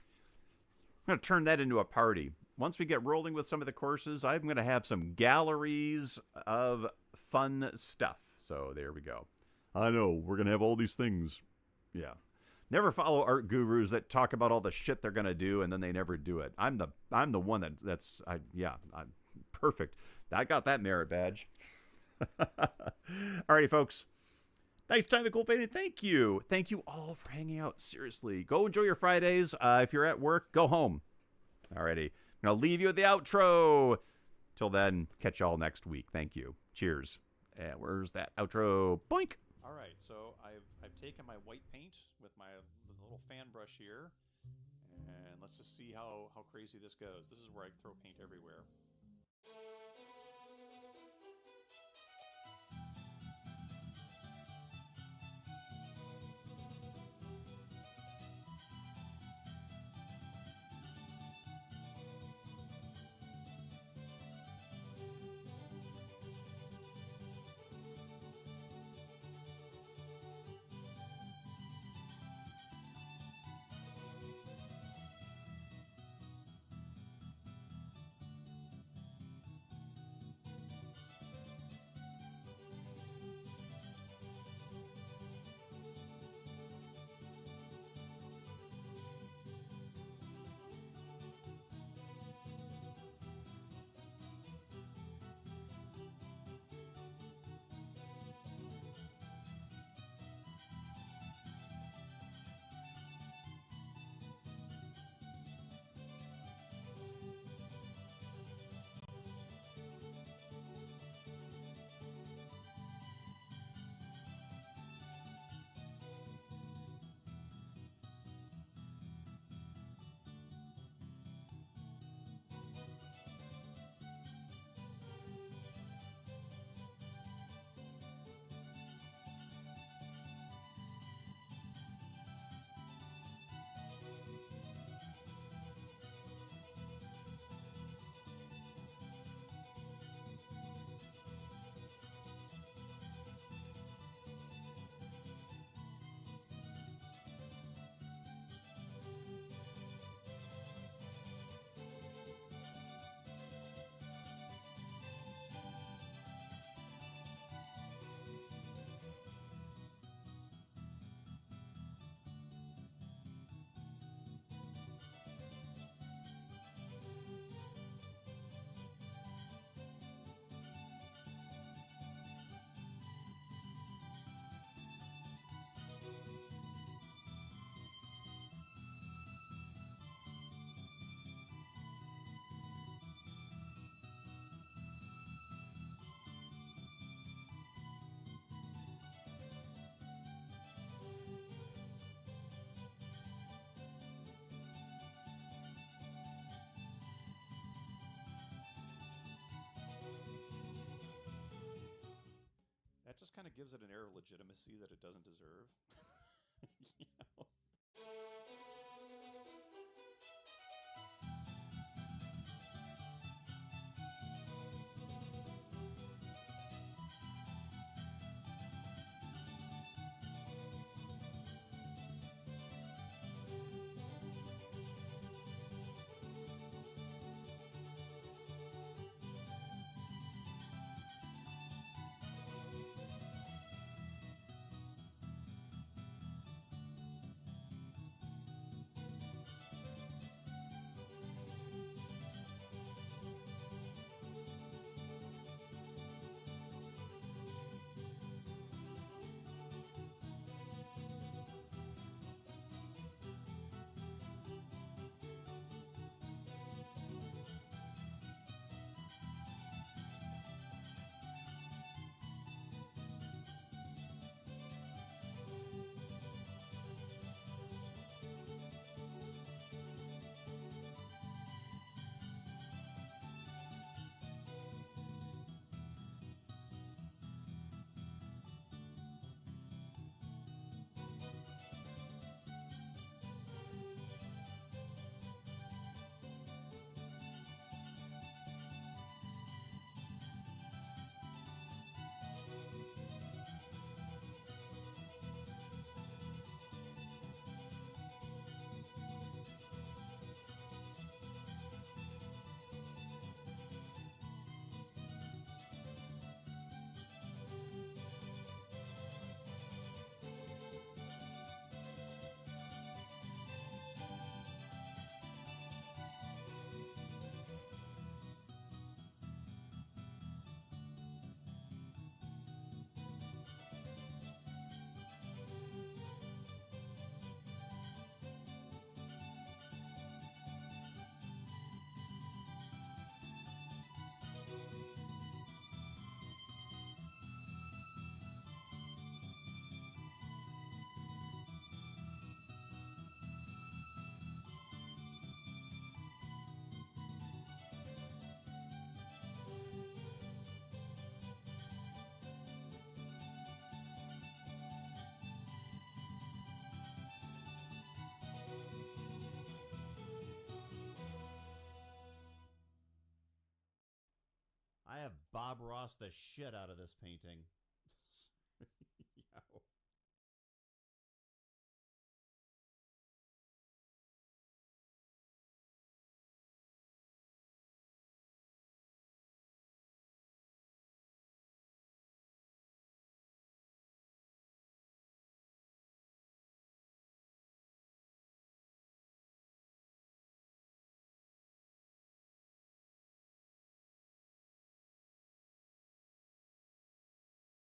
going to turn that into a party. Once we get rolling with some of the courses, I'm going to have some galleries of fun stuff. So there we go. I know, we're going to have all these things. Yeah. Never follow art gurus that talk about all the shit they're going to do and then they never do it. I'm the one I'm perfect. I got that merit badge. Alrighty, folks. Nice time at Cool Painting. Thank you. Thank you all for hanging out. Seriously. Go enjoy your Fridays. If you're at work, go home. Alrighty. I'm going to leave you with the outro. Till then, catch y'all next week. Thank you. Cheers. And where's that outro? Boink. All right. So I've taken my white paint with my little fan brush here. And let's just see how crazy this goes. This is where I throw paint everywhere. That just kind of gives it an air of legitimacy that it doesn't deserve. You know? have Bob Ross the shit out of this painting.